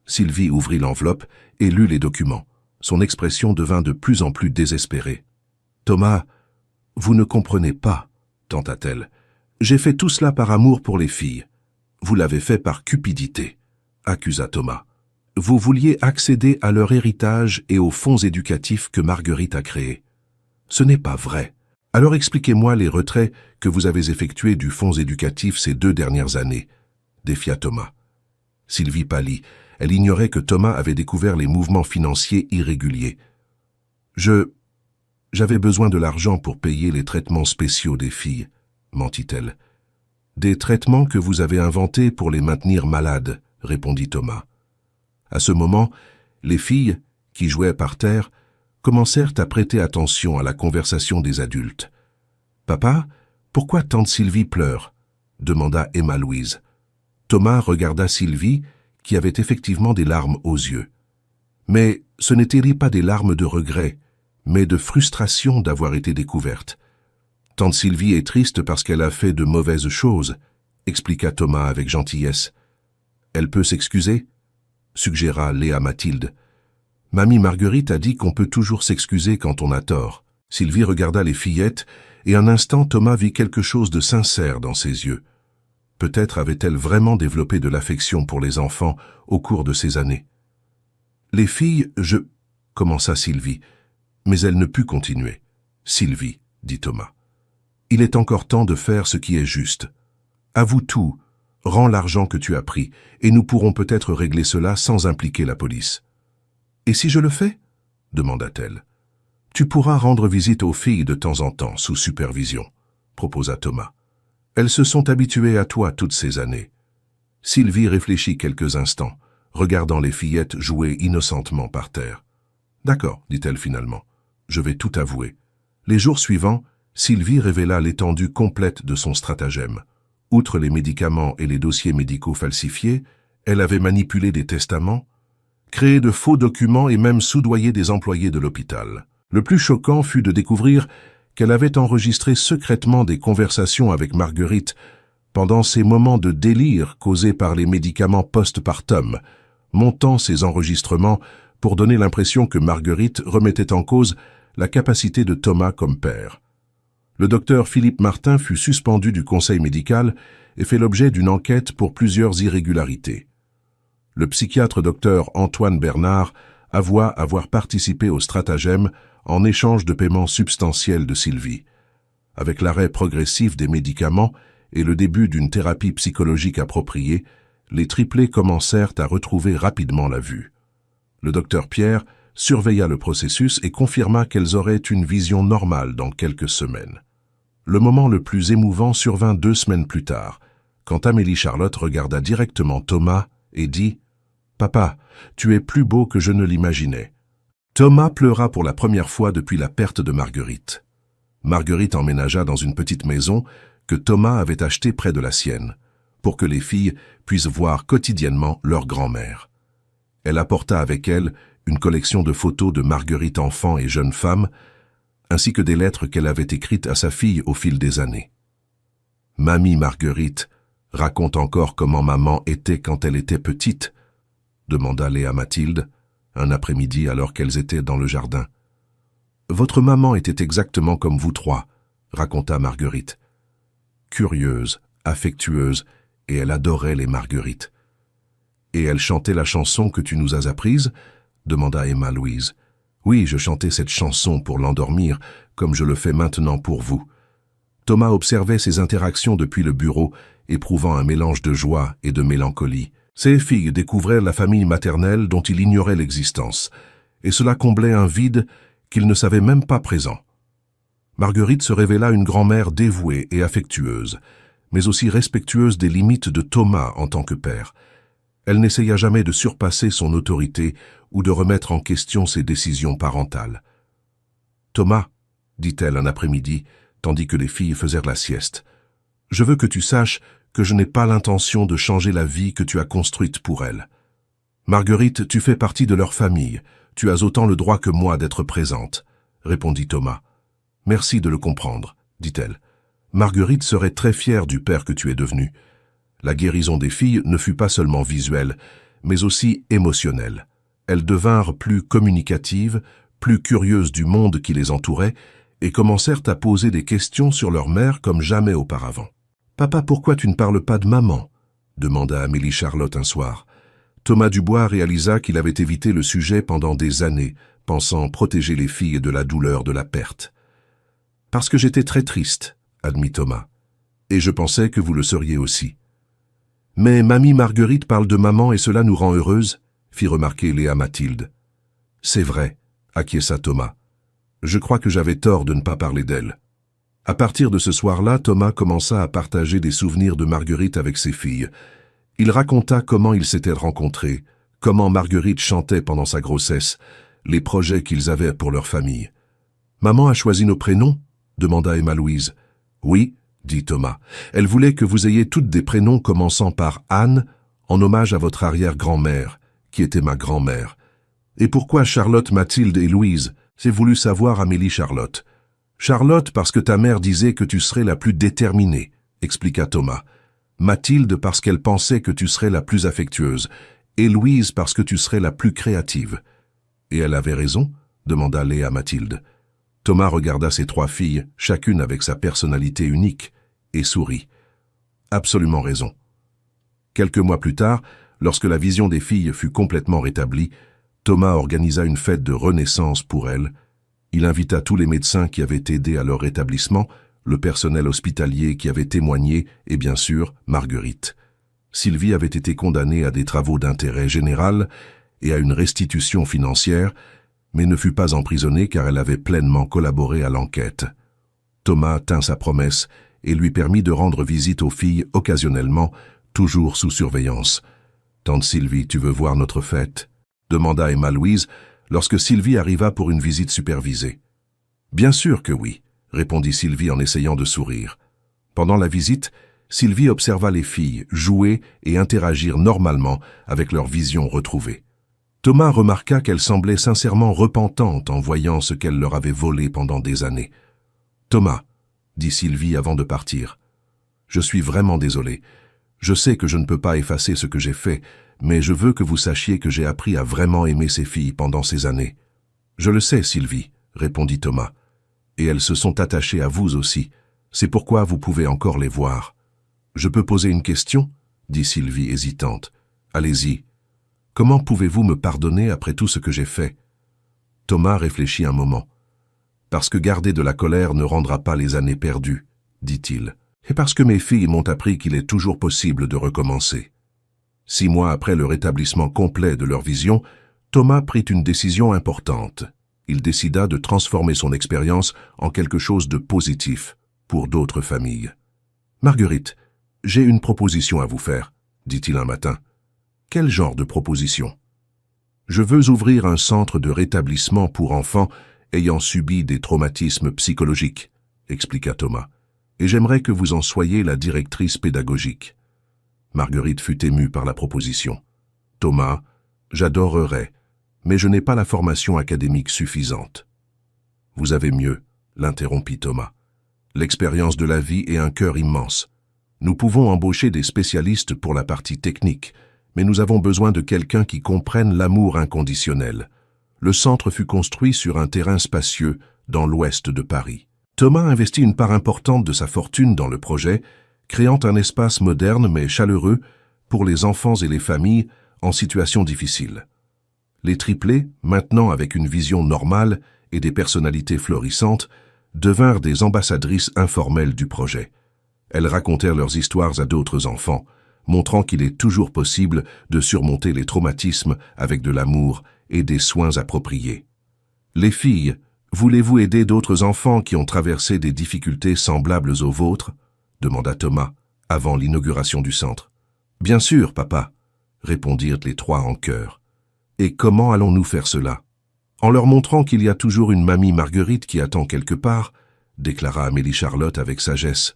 Sylvie ouvrit l'enveloppe et lut les documents. Son expression devint de plus en plus désespérée. « Thomas, vous ne comprenez pas, tenta-t-elle. J'ai fait tout cela par amour pour les filles. Vous l'avez fait par cupidité, accusa Thomas. Vous vouliez accéder à leur héritage et aux fonds éducatifs que Marguerite a créés. Ce n'est pas vrai. Alors expliquez-moi les retraits que vous avez effectués du fonds éducatif ces 2 dernières années, défia Thomas. Sylvie pâlit. Elle ignorait que Thomas avait découvert les mouvements financiers irréguliers. J'avais besoin de l'argent pour payer les traitements spéciaux des filles, mentit-elle. Des traitements que vous avez inventés pour les maintenir malades, répondit Thomas. À ce moment, les filles, qui jouaient par terre, commencèrent à prêter attention à la conversation des adultes. « Papa, pourquoi tante Sylvie pleure ?» demanda Emma-Louise. Thomas regarda Sylvie, qui avait effectivement des larmes aux yeux. Mais ce n'étaient pas des larmes de regret, mais de frustration d'avoir été découverte. « Tante Sylvie est triste parce qu'elle a fait de mauvaises choses, » expliqua Thomas avec gentillesse. « Elle peut s'excuser ?» suggéra Léa Mathilde. « Mamie Marguerite a dit qu'on peut toujours s'excuser quand on a tort. » Sylvie regarda les fillettes, et un instant Thomas vit quelque chose de sincère dans ses yeux. Peut-être avait-elle vraiment développé de l'affection pour les enfants au cours de ces années. « Les filles, commença Sylvie, mais elle ne put continuer. « Sylvie, dit Thomas. Il est encore temps de faire ce qui est juste. Avoue tout, rends l'argent que tu as pris, et nous pourrons peut-être régler cela sans impliquer la police. »« Et si je le fais » demanda-t-elle. « Tu pourras rendre visite aux filles de temps en temps, sous supervision, » proposa Thomas. « Elles se sont habituées à toi toutes ces années. » Sylvie réfléchit quelques instants, regardant les fillettes jouer innocentement par terre. « D'accord, dit-elle finalement. Je vais tout avouer. » Les jours suivants, Sylvie révéla l'étendue complète de son stratagème. Outre les médicaments et les dossiers médicaux falsifiés, elle avait manipulé des testaments, créé de faux documents et même soudoyé des employés de l'hôpital. Le plus choquant fut de découvrir qu'elle avait enregistré secrètement des conversations avec Marguerite pendant ces moments de délire causés par les médicaments postpartum, montant ces enregistrements pour donner l'impression que Marguerite remettait en cause la capacité de Thomas comme père. Le docteur Philippe Martin fut suspendu du conseil médical et fait l'objet d'une enquête pour plusieurs irrégularités. Le psychiatre docteur Antoine Bernard avoua avoir participé au stratagème en échange de paiements substantiels de Sylvie. Avec l'arrêt progressif des médicaments et le début d'une thérapie psychologique appropriée, les triplés commencèrent à retrouver rapidement la vue. Le docteur Pierre surveilla le processus et confirma qu'elles auraient une vision normale dans quelques semaines. Le moment le plus émouvant survint 2 semaines plus tard, quand Amélie Charlotte regarda directement Thomas et dit « Papa, tu es plus beau que je ne l'imaginais. » Thomas pleura pour la première fois depuis la perte de Marguerite. Marguerite emménagea dans une petite maison que Thomas avait achetée près de la sienne, pour que les filles puissent voir quotidiennement leur grand-mère. Elle apporta avec elle une collection de photos de Marguerite enfant et jeune femme, ainsi que des lettres qu'elle avait écrites à sa fille au fil des années. « Mamie Marguerite raconte encore comment maman était quand elle était petite ?» demanda Léa Mathilde, un après-midi alors qu'elles étaient dans le jardin. « Votre maman était exactement comme vous 3, raconta Marguerite. Curieuse, affectueuse, et elle adorait les Marguerites. « Et elle chantait la chanson que tu nous as apprise ?» demanda Emma-Louise. « Oui, je chantais cette chanson pour l'endormir, comme je le fais maintenant pour vous. » Thomas observait ces interactions depuis le bureau, éprouvant un mélange de joie et de mélancolie. Ses filles découvraient la famille maternelle dont il ignorait l'existence. et cela comblait un vide qu'il ne savait même pas présent. Marguerite se révéla une grand-mère dévouée et affectueuse, mais aussi respectueuse des limites de Thomas en tant que père. Elle n'essaya jamais de surpasser son autorité ou de remettre en question ses décisions parentales. « Thomas, dit-elle un après-midi, tandis que les filles faisaient la sieste, je veux que tu saches que je n'ai pas l'intention de changer la vie que tu as construite pour elles. Marguerite, tu fais partie de leur famille, tu as autant le droit que moi d'être présente, répondit Thomas. Merci de le comprendre, dit-elle. Marguerite serait très fière du père que tu es devenu. La guérison des filles ne fut pas seulement visuelle, mais aussi émotionnelle. Elles devinrent plus communicatives, plus curieuses du monde qui les entourait, et commencèrent à poser des questions sur leur mère comme jamais auparavant. « Papa, pourquoi tu ne parles pas de maman ?» demanda Amélie Charlotte un soir. Thomas Dubois réalisa qu'il avait évité le sujet pendant des années, pensant protéger les filles de la douleur de la perte. « Parce que j'étais très triste, » admit Thomas. « Et je pensais que vous le seriez aussi. »« Mais mamie Marguerite parle de maman et cela nous rend heureuse » fit remarquer Léa Mathilde. « C'est vrai, » acquiesça Thomas. « Je crois que j'avais tort de ne pas parler d'elle. » À partir de ce soir-là, Thomas commença à partager des souvenirs de Marguerite avec ses filles. Il raconta comment ils s'étaient rencontrés, comment Marguerite chantait pendant sa grossesse, les projets qu'ils avaient pour leur famille. « Maman a choisi nos prénoms ?» demanda Emma-Louise. « Oui, » dit Thomas. « Elle voulait que vous ayez toutes des prénoms commençant par Anne, en hommage à votre arrière-grand-mère, qui était ma grand-mère. Et pourquoi Charlotte, Mathilde et Louise? J'ai voulu savoir Amélie Charlotte. Charlotte parce que ta mère disait que tu serais la plus déterminée, expliqua Thomas. Mathilde parce qu'elle pensait que tu serais la plus affectueuse, et Louise parce que tu serais la plus créative. Et elle avait raison? Demanda Léa Mathilde. Thomas regarda ses trois filles, chacune avec sa personnalité unique, et sourit. Absolument raison. Quelques mois plus tard, lorsque la vision des filles fut complètement rétablie, Thomas organisa une fête de renaissance pour elles. Il invita tous les médecins qui avaient aidé à leur rétablissement, le personnel hospitalier qui avait témoigné et bien sûr Marguerite. Sylvie avait été condamnée à des travaux d'intérêt général et à une restitution financière, mais ne fut pas emprisonnée car elle avait pleinement collaboré à l'enquête. Thomas tint sa promesse et lui permit de rendre visite aux filles occasionnellement, toujours sous surveillance. « Tante Sylvie, tu veux voir notre fête ?» demanda Emma-Louise lorsque Sylvie arriva pour une visite supervisée. « Bien sûr que oui », répondit Sylvie en essayant de sourire. Pendant la visite, Sylvie observa les filles jouer et interagir normalement avec leur vision retrouvée. Thomas remarqua qu'elle semblait sincèrement repentante en voyant ce qu'elle leur avait volé pendant des années. « Thomas, » dit Sylvie avant de partir, « je suis vraiment désolé. Je sais que je ne peux pas effacer ce que j'ai fait, mais je veux que vous sachiez que j'ai appris à vraiment aimer ces filles pendant ces années. »« Je le sais, Sylvie, » répondit Thomas. « Et elles se sont attachées à vous aussi. C'est pourquoi vous pouvez encore les voir. »« Je peux poser une question ?» dit Sylvie hésitante. « Allez-y. Comment pouvez-vous me pardonner après tout ce que j'ai fait ?» Thomas réfléchit un moment. « Parce que garder de la colère ne rendra pas les années perdues, » dit-il. « Et parce que mes filles m'ont appris qu'il est toujours possible de recommencer. » 6 mois après le rétablissement complet de leur vision, Thomas prit une décision importante. Il décida de transformer son expérience en quelque chose de positif pour d'autres familles. « Marguerite, j'ai une proposition à vous faire, » dit-il un matin. « Quel genre de proposition ?»« Je veux ouvrir un centre de rétablissement pour enfants ayant subi des traumatismes psychologiques, » expliqua Thomas. « Et j'aimerais que vous en soyez la directrice pédagogique. » Marguerite fut émue par la proposition. « Thomas, j'adorerais, mais je n'ai pas la formation académique suffisante. »« Vous avez mieux, » l'interrompit Thomas. « L'expérience de la vie et un cœur immense. Nous pouvons embaucher des spécialistes pour la partie technique, mais nous avons besoin de quelqu'un qui comprenne l'amour inconditionnel. » Le centre fut construit sur un terrain spacieux dans l'ouest de Paris. Thomas investit une part importante de sa fortune dans le projet, créant un espace moderne mais chaleureux pour les enfants et les familles en situation difficile. Les triplés, maintenant avec une vision normale et des personnalités florissantes, devinrent des ambassadrices informelles du projet. Elles racontèrent leurs histoires à d'autres enfants, montrant qu'il est toujours possible de surmonter les traumatismes avec de l'amour et des soins appropriés. Les filles, voulez-vous aider d'autres enfants qui ont traversé des difficultés semblables aux vôtres? Demanda Thomas, avant l'inauguration du centre. Bien sûr, papa, répondirent les trois en chœur. Et comment allons-nous faire cela? En leur montrant qu'il y a toujours une mamie Marguerite qui attend quelque part, déclara Amélie Charlotte avec sagesse,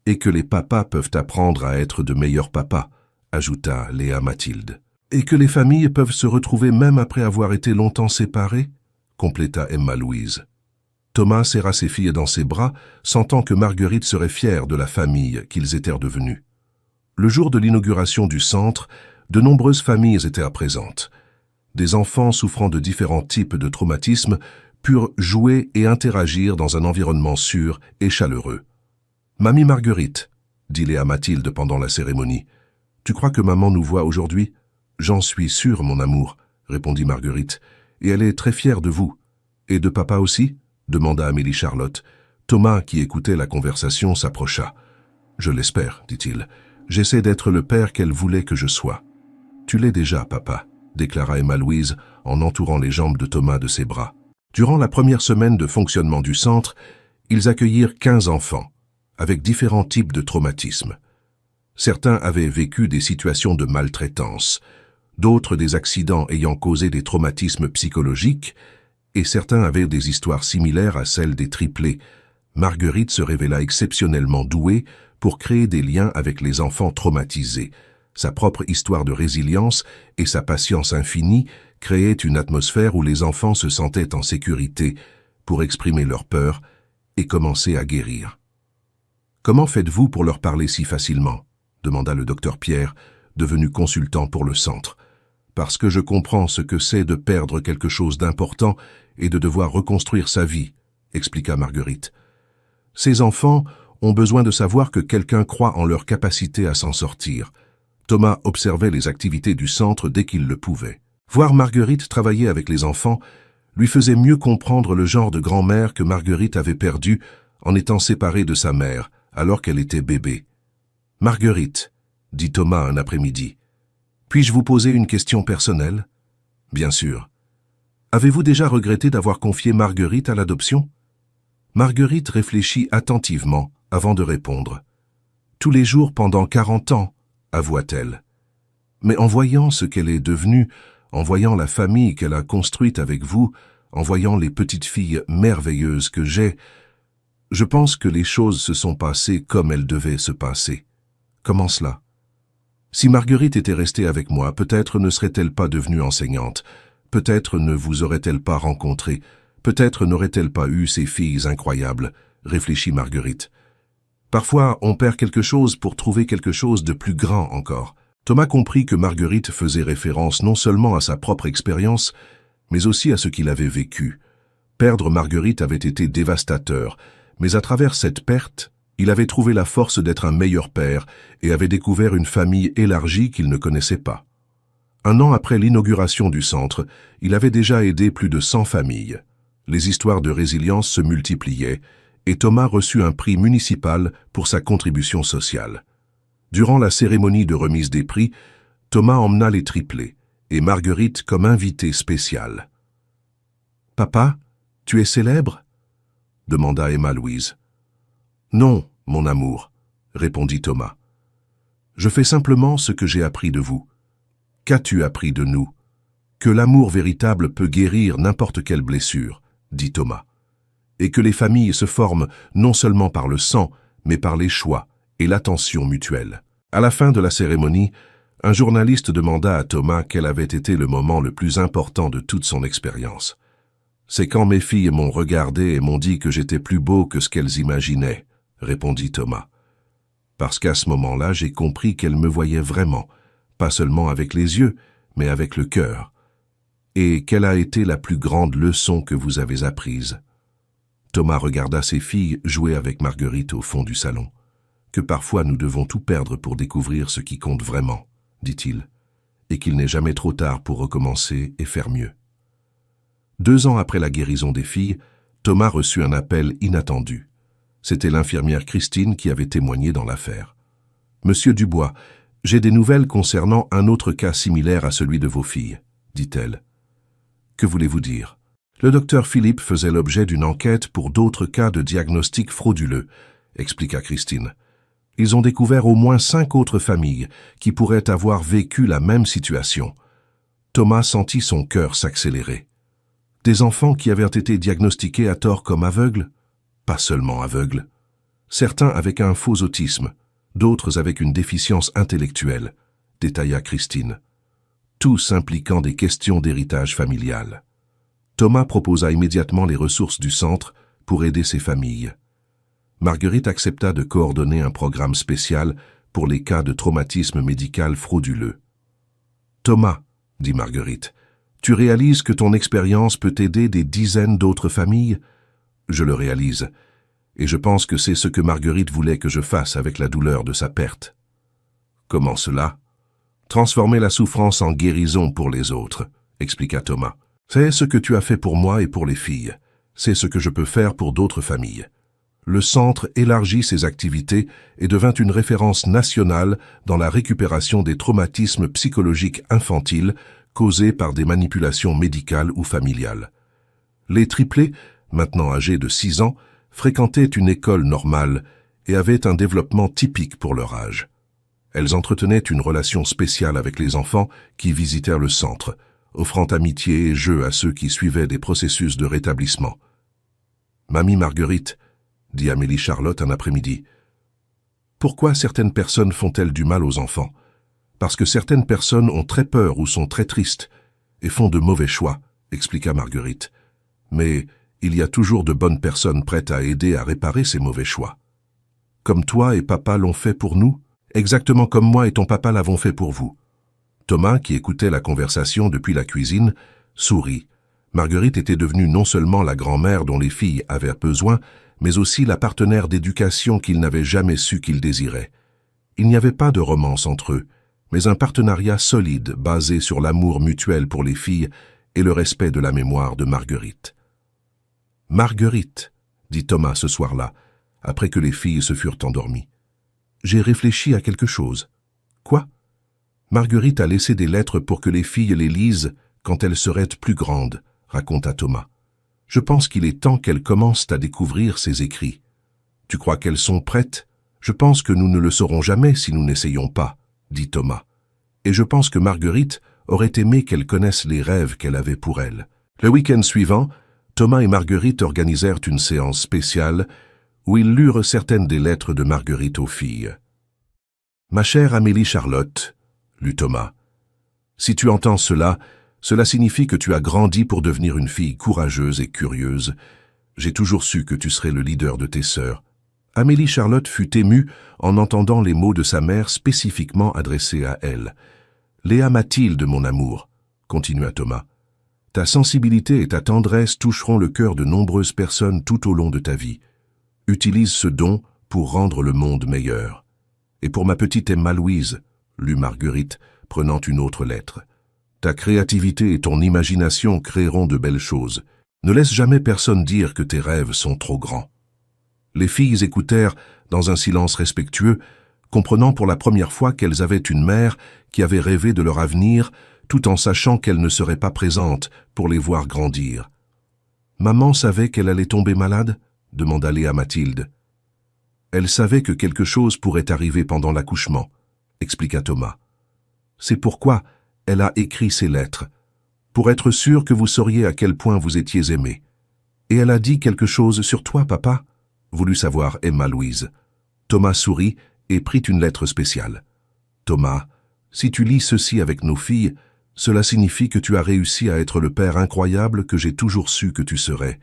et que les papas peuvent apprendre à être de meilleurs papas, ajouta Léa Mathilde. Et que les familles peuvent se retrouver même après avoir été longtemps séparées, compléta Emma-Louise. Thomas serra ses filles dans ses bras, sentant que Marguerite serait fière de la famille qu'ils étaient devenus. Le jour de l'inauguration du centre, de nombreuses familles étaient présentes. Des enfants souffrant de différents types de traumatismes purent jouer et interagir dans un environnement sûr et chaleureux. « Mamie Marguerite, » dit Léa Mathilde pendant la cérémonie, « tu crois que maman nous voit aujourd'hui ?»« J'en suis sûre, mon amour, » répondit Marguerite, « et elle est très fière de vous. »« Et de papa aussi ?» demanda Amélie Charlotte. Thomas, qui écoutait la conversation, s'approcha. « Je l'espère, dit-il. J'essaie d'être le père qu'elle voulait que je sois. »« Tu l'es déjà, papa, » déclara Emma-Louise en entourant les jambes de Thomas de ses bras. Durant la première semaine de fonctionnement du centre, ils accueillirent 15 enfants, avec différents types de traumatismes. Certains avaient vécu des situations de maltraitance, d'autres des accidents ayant causé des traumatismes psychologiques, et certains avaient des histoires similaires à celles des triplés. Marguerite se révéla exceptionnellement douée pour créer des liens avec les enfants traumatisés. Sa propre histoire de résilience et sa patience infinie créaient une atmosphère où les enfants se sentaient en sécurité pour exprimer leur peur et commencer à guérir. « Comment faites-vous pour leur parler si facilement ?» demanda le docteur Pierre, devenu consultant pour le centre. « Parce que je comprends ce que c'est de perdre quelque chose d'important et de devoir reconstruire sa vie, » expliqua Marguerite. « Ces enfants ont besoin de savoir que quelqu'un croit en leur capacité à s'en sortir. » Thomas observait les activités du centre dès qu'il le pouvait. Voir Marguerite travailler avec les enfants lui faisait mieux comprendre le genre de grand-mère que Marguerite avait perdu en étant séparée de sa mère alors qu'elle était bébé. « Marguerite, » dit Thomas un après-midi, « puis-je vous poser une question personnelle ?»« Bien sûr. Avez-vous déjà regretté d'avoir confié Marguerite à l'adoption ?» Marguerite réfléchit attentivement avant de répondre. « Tous les jours pendant 40 ans, avoua-t-elle. Mais en voyant ce qu'elle est devenue, en voyant la famille qu'elle a construite avec vous, en voyant les petites filles merveilleuses que j'ai, je pense que les choses se sont passées comme elles devaient se passer. Comment cela? Si Marguerite était restée avec moi, peut-être ne serait-elle pas devenue enseignante, peut-être ne vous aurait-elle pas rencontré, peut-être n'aurait-elle pas eu ces filles incroyables, réfléchit Marguerite. Parfois, on perd quelque chose pour trouver quelque chose de plus grand encore. Thomas comprit que Marguerite faisait référence non seulement à sa propre expérience, mais aussi à ce qu'il avait vécu. Perdre Marguerite avait été dévastateur, mais à travers cette perte, il avait trouvé la force d'être un meilleur père et avait découvert une famille élargie qu'il ne connaissait pas. 1 an après l'inauguration du centre, il avait déjà aidé plus de 100 familles. Les histoires de résilience se multipliaient, et Thomas reçut un prix municipal pour sa contribution sociale. Durant la cérémonie de remise des prix, Thomas emmena les triplés, et Marguerite comme invitée spéciale. « Papa, tu es célèbre ?» demanda Emma-Louise. « Non, mon amour, » répondit Thomas. « Je fais simplement ce que j'ai appris de vous. Qu'as-tu appris de nous? Que l'amour véritable peut guérir n'importe quelle blessure, » dit Thomas. Et que les familles se forment non seulement par le sang, mais par les choix et l'attention mutuelle. À la fin de la cérémonie, un journaliste demanda à Thomas quel avait été le moment le plus important de toute son expérience. « C'est quand mes filles m'ont regardé et m'ont dit que j'étais plus beau que ce qu'elles imaginaient, » répondit Thomas. « Parce qu'à ce moment-là, j'ai compris qu'elles me voyaient vraiment, pas seulement avec les yeux, mais avec le cœur. Et quelle a été la plus grande leçon que vous avez apprise ?» Thomas regarda ses filles jouer avec Marguerite au fond du salon. « Que parfois nous devons tout perdre pour découvrir ce qui compte vraiment, » dit-il, et qu'il n'est jamais trop tard pour recommencer et faire mieux. 2 ans après la guérison des filles, Thomas reçut un appel inattendu. C'était l'infirmière Christine qui avait témoigné dans l'affaire. « Monsieur Dubois, j'ai des nouvelles concernant un autre cas similaire à celui de vos filles, » dit-elle. Que voulez-vous dire? Le docteur Philippe faisait l'objet d'une enquête pour d'autres cas de diagnostic frauduleux, expliqua Christine. Ils ont découvert au moins 5 autres familles qui pourraient avoir vécu la même situation. Thomas sentit son cœur s'accélérer. Des enfants qui avaient été diagnostiqués à tort comme aveugles? Pas seulement aveugles. Certains avec un faux autisme, d'autres avec une déficience intellectuelle, détailla Christine. Tous impliquant des questions d'héritage familial. Thomas proposa immédiatement les ressources du centre pour aider ces familles. Marguerite accepta de coordonner un programme spécial pour les cas de traumatisme médical frauduleux. « Thomas, » dit Marguerite, « tu réalises que ton expérience peut aider des dizaines d'autres familles? » « Je le réalise, et je pense que c'est ce que Marguerite voulait que je fasse avec la douleur de sa perte. »« Comment cela ? » ?»« Transformer la souffrance en guérison pour les autres, » expliqua Thomas. « C'est ce que tu as fait pour moi et pour les filles. C'est ce que je peux faire pour d'autres familles. » Le centre élargit ses activités et devint une référence nationale dans la récupération des traumatismes psychologiques infantiles causés par des manipulations médicales ou familiales. Les triplés, maintenant âgés de 6 ans, fréquentaient une école normale et avaient un développement typique pour leur âge. Elles entretenaient une relation spéciale avec les enfants qui visitèrent le centre, offrant amitié et jeu à ceux qui suivaient des processus de rétablissement. « Mamie Marguerite, » dit Amélie Charlotte un après-midi, « pourquoi certaines personnes font-elles du mal aux enfants? Parce que certaines personnes ont très peur ou sont très tristes et font de mauvais choix, » expliqua Marguerite. « Mais il y a toujours de bonnes personnes prêtes à aider à réparer ces mauvais choix. Comme toi et papa l'ont fait pour nous, exactement comme moi et ton papa l'avons fait pour vous. » Thomas, qui écoutait la conversation depuis la cuisine, sourit. Marguerite était devenue non seulement la grand-mère dont les filles avaient besoin, mais aussi la partenaire d'éducation qu'ils n'avaient jamais su qu'ils désiraient. Il n'y avait pas de romance entre eux, mais un partenariat solide basé sur l'amour mutuel pour les filles et le respect de la mémoire de Marguerite. « Marguerite, » dit Thomas ce soir-là, après que les filles se furent endormies. « J'ai réfléchi à quelque chose. »« Quoi ?» ?»« Marguerite a laissé des lettres pour que les filles les lisent quand elles seraient plus grandes, » raconta Thomas. « Je pense qu'il est temps qu'elles commencent à découvrir ces écrits. Tu crois qu'elles sont prêtes? Je pense que nous ne le saurons jamais si nous n'essayons pas, » dit Thomas. « Et je pense que Marguerite aurait aimé qu'elle connaisse les rêves qu'elle avait pour elle. » Le week-end suivant, Thomas et Marguerite organisèrent une séance spéciale où ils lurent certaines des lettres de Marguerite aux filles. « Ma chère Amélie Charlotte, » lut Thomas, « si tu entends cela, cela signifie que tu as grandi pour devenir une fille courageuse et curieuse. J'ai toujours su que tu serais le leader de tes sœurs. » Amélie Charlotte fut émue en entendant les mots de sa mère spécifiquement adressés à elle. « Léa Mathilde, mon amour, » continua Thomas. « Ta sensibilité et ta tendresse toucheront le cœur de nombreuses personnes tout au long de ta vie. Utilise ce don pour rendre le monde meilleur. Et pour ma petite Emma-Louise, » lut Marguerite, prenant une autre lettre. « Ta créativité et ton imagination créeront de belles choses. Ne laisse jamais personne dire que tes rêves sont trop grands. » Les filles écoutèrent dans un silence respectueux, comprenant pour la première fois qu'elles avaient une mère qui avait rêvé de leur avenir, tout en sachant qu'elle ne serait pas présente pour les voir grandir. « Maman savait qu'elle allait tomber malade ?» demanda Léa Mathilde. « Elle savait que quelque chose pourrait arriver pendant l'accouchement, » expliqua Thomas. « C'est pourquoi elle a écrit ces lettres, pour être sûre que vous sauriez à quel point vous étiez aimé. Et elle a dit quelque chose sur toi, papa ?» voulut savoir Emma-Louise. Thomas sourit et prit une lettre spéciale. « Thomas, si tu lis ceci avec nos filles, cela signifie que tu as réussi à être le père incroyable que j'ai toujours su que tu serais.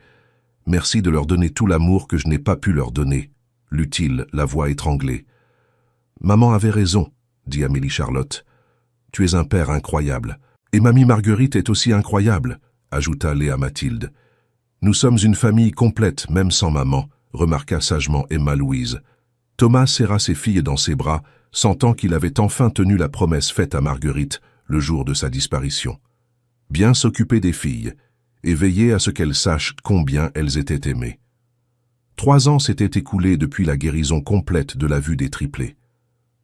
Merci de leur donner tout l'amour que je n'ai pas pu leur donner, » lut-il, la voix étranglée. « Maman avait raison, » dit Amélie Charlotte. « Tu es un père incroyable. Et mamie Marguerite est aussi incroyable, » ajouta Léa Mathilde. « Nous sommes une famille complète, même sans maman, » remarqua sagement Emma-Louise. Thomas serra ses filles dans ses bras, sentant qu'il avait enfin tenu la promesse faite à Marguerite le jour de sa disparition. Bien s'occuper des filles, et veiller à ce qu'elles sachent combien elles étaient aimées. 3 ans s'étaient écoulés depuis la guérison complète de la vue des triplés.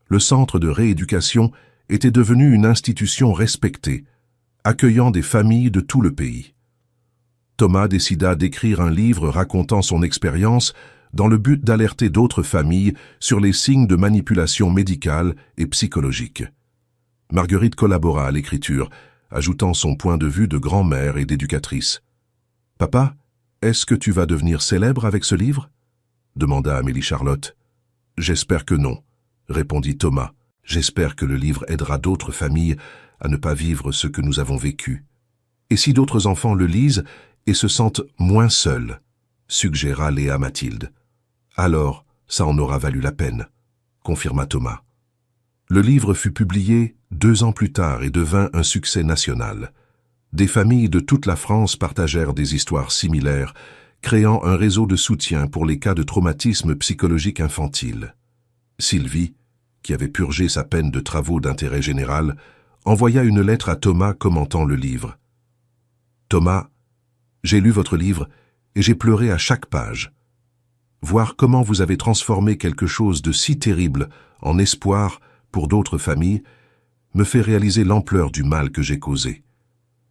Le centre de rééducation était devenu une institution respectée, accueillant des familles de tout le pays. Thomas décida d'écrire un livre racontant son expérience dans le but d'alerter d'autres familles sur les signes de manipulation médicale et psychologique. Marguerite collabora à l'écriture, ajoutant son point de vue de grand-mère et d'éducatrice. « Papa, est-ce que tu vas devenir célèbre avec ce livre ?» demanda Amélie Charlotte. « J'espère que non, » répondit Thomas. « J'espère que le livre aidera d'autres familles à ne pas vivre ce que nous avons vécu. Et si d'autres enfants le lisent et se sentent moins seuls, suggéra Léa Mathilde. Alors, ça en aura valu la peine, confirma Thomas. Le livre fut publié 2 ans plus tard et devint un succès national. Des familles de toute la France partagèrent des histoires similaires, créant un réseau de soutien pour les cas de traumatisme psychologique infantile. Sylvie, qui avait purgé sa peine de travaux d'intérêt général, envoya une lettre à Thomas commentant le livre. « Thomas, j'ai lu votre livre et j'ai pleuré à chaque page. Voir comment vous avez transformé quelque chose de si terrible en espoir pour d'autres familles me fait réaliser l'ampleur du mal que j'ai causé.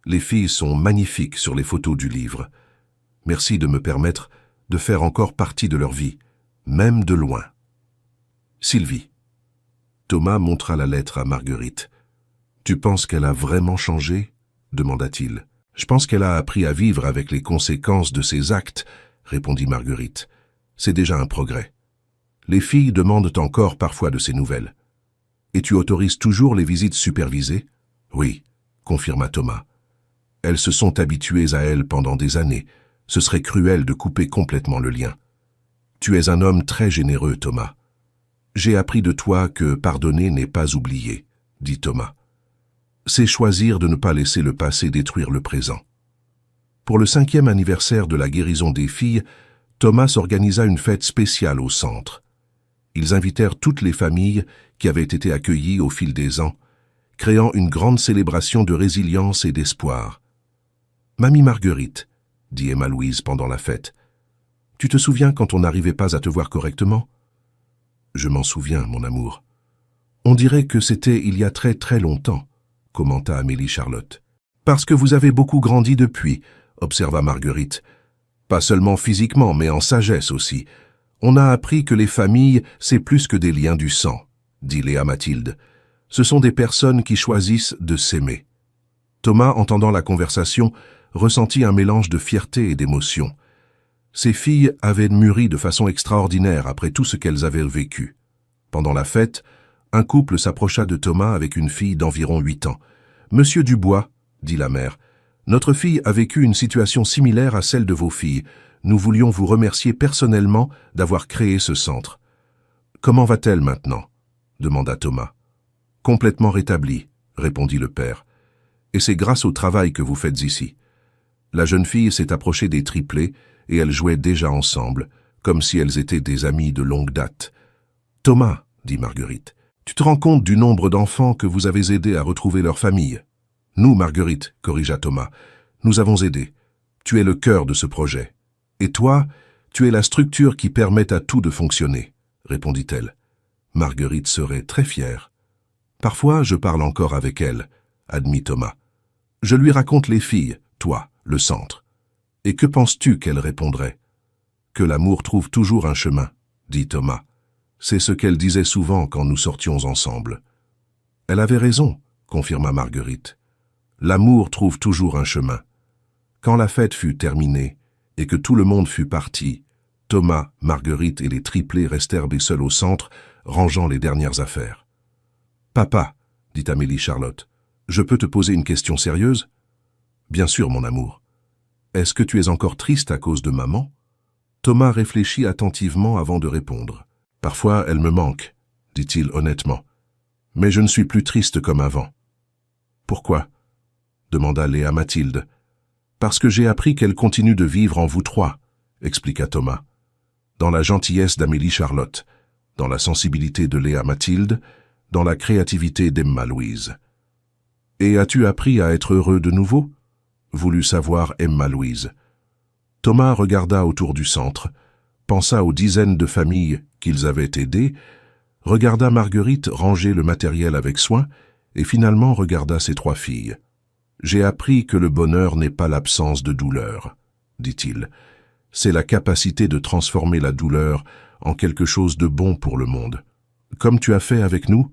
Les filles sont magnifiques sur les photos du livre. Merci de me permettre de faire encore partie de leur vie, même de loin. Sylvie. » Thomas montra la lettre à Marguerite. « Tu penses qu'elle a vraiment changé ?» demanda-t-il. « Je pense qu'elle a appris à vivre avec les conséquences de ses actes, » répondit Marguerite. « C'est déjà un progrès. Les filles demandent encore parfois de ses nouvelles. Et tu autorises toujours les visites supervisées ? » « Oui, » confirma Thomas. « Elles se sont habituées à elle pendant des années. Ce serait cruel de couper complètement le lien. Tu es un homme très généreux, Thomas. J'ai appris de toi que pardonner n'est pas oublier, dit Thomas. C'est choisir de ne pas laisser le passé détruire le présent. Pour le 5e anniversaire de la guérison des filles, Thomas organisa une fête spéciale au centre. Ils invitèrent toutes les familles qui avaient été accueillies au fil des ans, créant une grande célébration de résilience et d'espoir. « Mamie Marguerite, » dit Emma-Louise pendant la fête, « tu te souviens quand on n'arrivait pas à te voir correctement ?»« Je m'en souviens, mon amour. On dirait que c'était il y a très très longtemps, » commenta Amélie Charlotte. « Parce que vous avez beaucoup grandi depuis, » observa Marguerite. « Pas seulement physiquement, mais en sagesse aussi. On a appris que les familles, c'est plus que des liens du sang, » dit Léa Mathilde. « Ce sont des personnes qui choisissent de s'aimer. » Thomas, entendant la conversation, ressentit un mélange de fierté et d'émotion. Ces filles avaient mûri de façon extraordinaire après tout ce qu'elles avaient vécu. Pendant la fête, un couple s'approcha de Thomas avec une fille d'environ 8 ans. « Monsieur Dubois, » dit la mère, « notre fille a vécu une situation similaire à celle de vos filles. Nous voulions vous remercier personnellement d'avoir créé ce centre. »« Comment va-t-elle maintenant ?» demanda Thomas. « Complètement rétablie, » répondit le père. « Et c'est grâce au travail que vous faites ici. » La jeune fille s'est approchée des triplés et elles jouaient déjà ensemble, comme si elles étaient des amies de longue date. « Thomas, » dit Marguerite, « tu te rends compte du nombre d'enfants que vous avez aidés à retrouver leur famille ?»« Nous, Marguerite, » corrigea Thomas, « nous avons aidé. Tu es le cœur de ce projet. Et toi, tu es la structure qui permet à tout de fonctionner, » répondit-elle. Marguerite serait très fière. « Parfois, je parle encore avec elle, » admit Thomas. « Je lui raconte les filles, toi, le centre. Et que penses-tu qu'elle répondrait ? »« Que l'amour trouve toujours un chemin, » dit Thomas. C'est ce qu'elle disait souvent quand nous sortions ensemble. « Elle avait raison, » confirma Marguerite. « L'amour trouve toujours un chemin. » Quand la fête fut terminée et que tout le monde fut parti, Thomas, Marguerite et les triplés restèrent seuls au centre, rangeant les dernières affaires. « Papa, » dit Amélie Charlotte, « je peux te poser une question sérieuse ?»« Bien sûr, mon amour. Est-ce que tu es encore triste à cause de maman ?» Thomas réfléchit attentivement avant de répondre. « Parfois, elle me manque, » dit-il honnêtement. « Mais je ne suis plus triste comme avant. »« Pourquoi ?» demanda Léa Mathilde. « Parce que j'ai appris qu'elle continue de vivre en vous trois, » expliqua Thomas. Dans la gentillesse d'Amélie Charlotte, dans la sensibilité de Léa Mathilde, dans la créativité d'Emma-Louise. « Et as-tu appris à être heureux de nouveau ?» voulut savoir Emma-Louise. Thomas regarda autour du centre, pensa aux dizaines de familles qu'ils avaient aidées, regarda Marguerite ranger le matériel avec soin et finalement regarda ses 3 filles. « J'ai appris que le bonheur n'est pas l'absence de douleur, » dit-il. C'est la capacité de transformer la douleur en quelque chose de bon pour le monde. Comme tu as fait avec nous?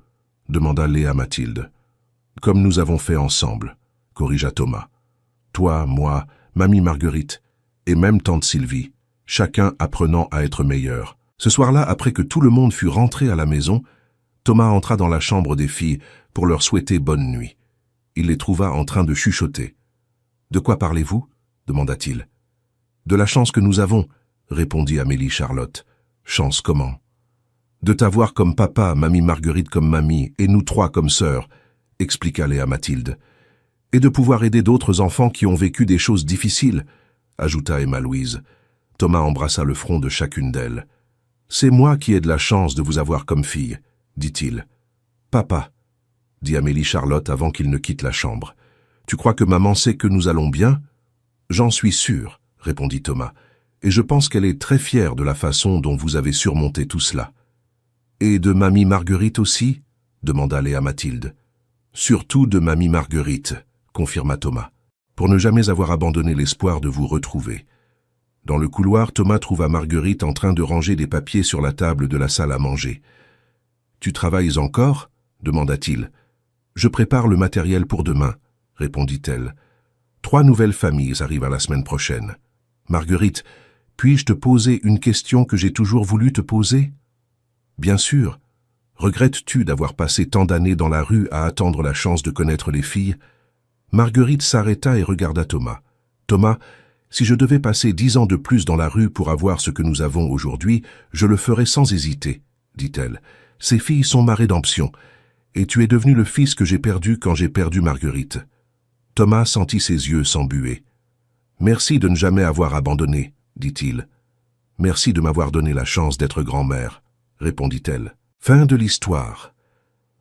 Demanda Léa Mathilde. Comme nous avons fait ensemble, corrigea Thomas. Toi, moi, mamie Marguerite, et même tante Sylvie, chacun apprenant à être meilleur. Ce soir-là, après que tout le monde fut rentré à la maison, Thomas entra dans la chambre des filles pour leur souhaiter bonne nuit. Il les trouva en train de chuchoter. « De quoi parlez-vous » demanda-t-il. « De la chance que nous avons, » répondit Amélie Charlotte. « Chance comment ?»« De t'avoir comme papa, mamie Marguerite comme mamie, et nous trois comme sœurs, » expliqua Léa Mathilde. « Et de pouvoir aider d'autres enfants qui ont vécu des choses difficiles, » ajouta Emma Louise. Thomas embrassa le front de chacune d'elles. « C'est moi qui ai de la chance de vous avoir comme fille, » dit-il. « Papa, » dit Amélie Charlotte avant qu'il ne quitte la chambre. « Tu crois que maman sait que nous allons bien ?»« J'en suis sûr, » répondit Thomas, « et je pense qu'elle est très fière de la façon dont vous avez surmonté tout cela. »« Et de mamie Marguerite aussi ?» demanda Léa Mathilde. « Surtout de mamie Marguerite, » confirma Thomas, « pour ne jamais avoir abandonné l'espoir de vous retrouver. » Dans le couloir, Thomas trouva Marguerite en train de ranger des papiers sur la table de la salle à manger. « Tu travailles encore ?» demanda-t-il. « Je prépare le matériel pour demain, » répondit-elle. « 3 nouvelles familles arrivent à la semaine prochaine. Marguerite, puis-je te poser une question que j'ai toujours voulu te poser ? Bien sûr. Regrettes-tu d'avoir passé tant d'années dans la rue à attendre la chance de connaître les filles ? Marguerite s'arrêta et regarda Thomas. Thomas, si je devais passer 10 ans de plus dans la rue pour avoir ce que nous avons aujourd'hui, je le ferais sans hésiter, dit-elle. Ces filles sont ma rédemption, et tu es devenu le fils que j'ai perdu quand j'ai perdu Marguerite. Thomas sentit ses yeux s'embuer. Merci de ne jamais avoir abandonné, dit-il. Merci de m'avoir donné la chance d'être grand-mère, répondit-elle. Fin de l'histoire.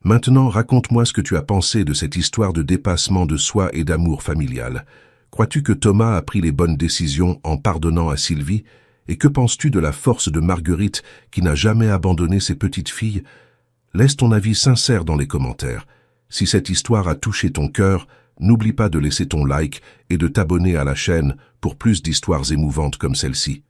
Maintenant, raconte-moi ce que tu as pensé de cette histoire de dépassement de soi et d'amour familial. Crois-tu que Thomas a pris les bonnes décisions en pardonnant à Sylvie? Et que penses-tu de la force de Marguerite qui n'a jamais abandonné ses petites filles? Laisse ton avis sincère dans les commentaires. Si cette histoire a touché ton cœur, n'oublie pas de laisser ton like et de t'abonner à la chaîne pour plus d'histoires émouvantes comme celle-ci.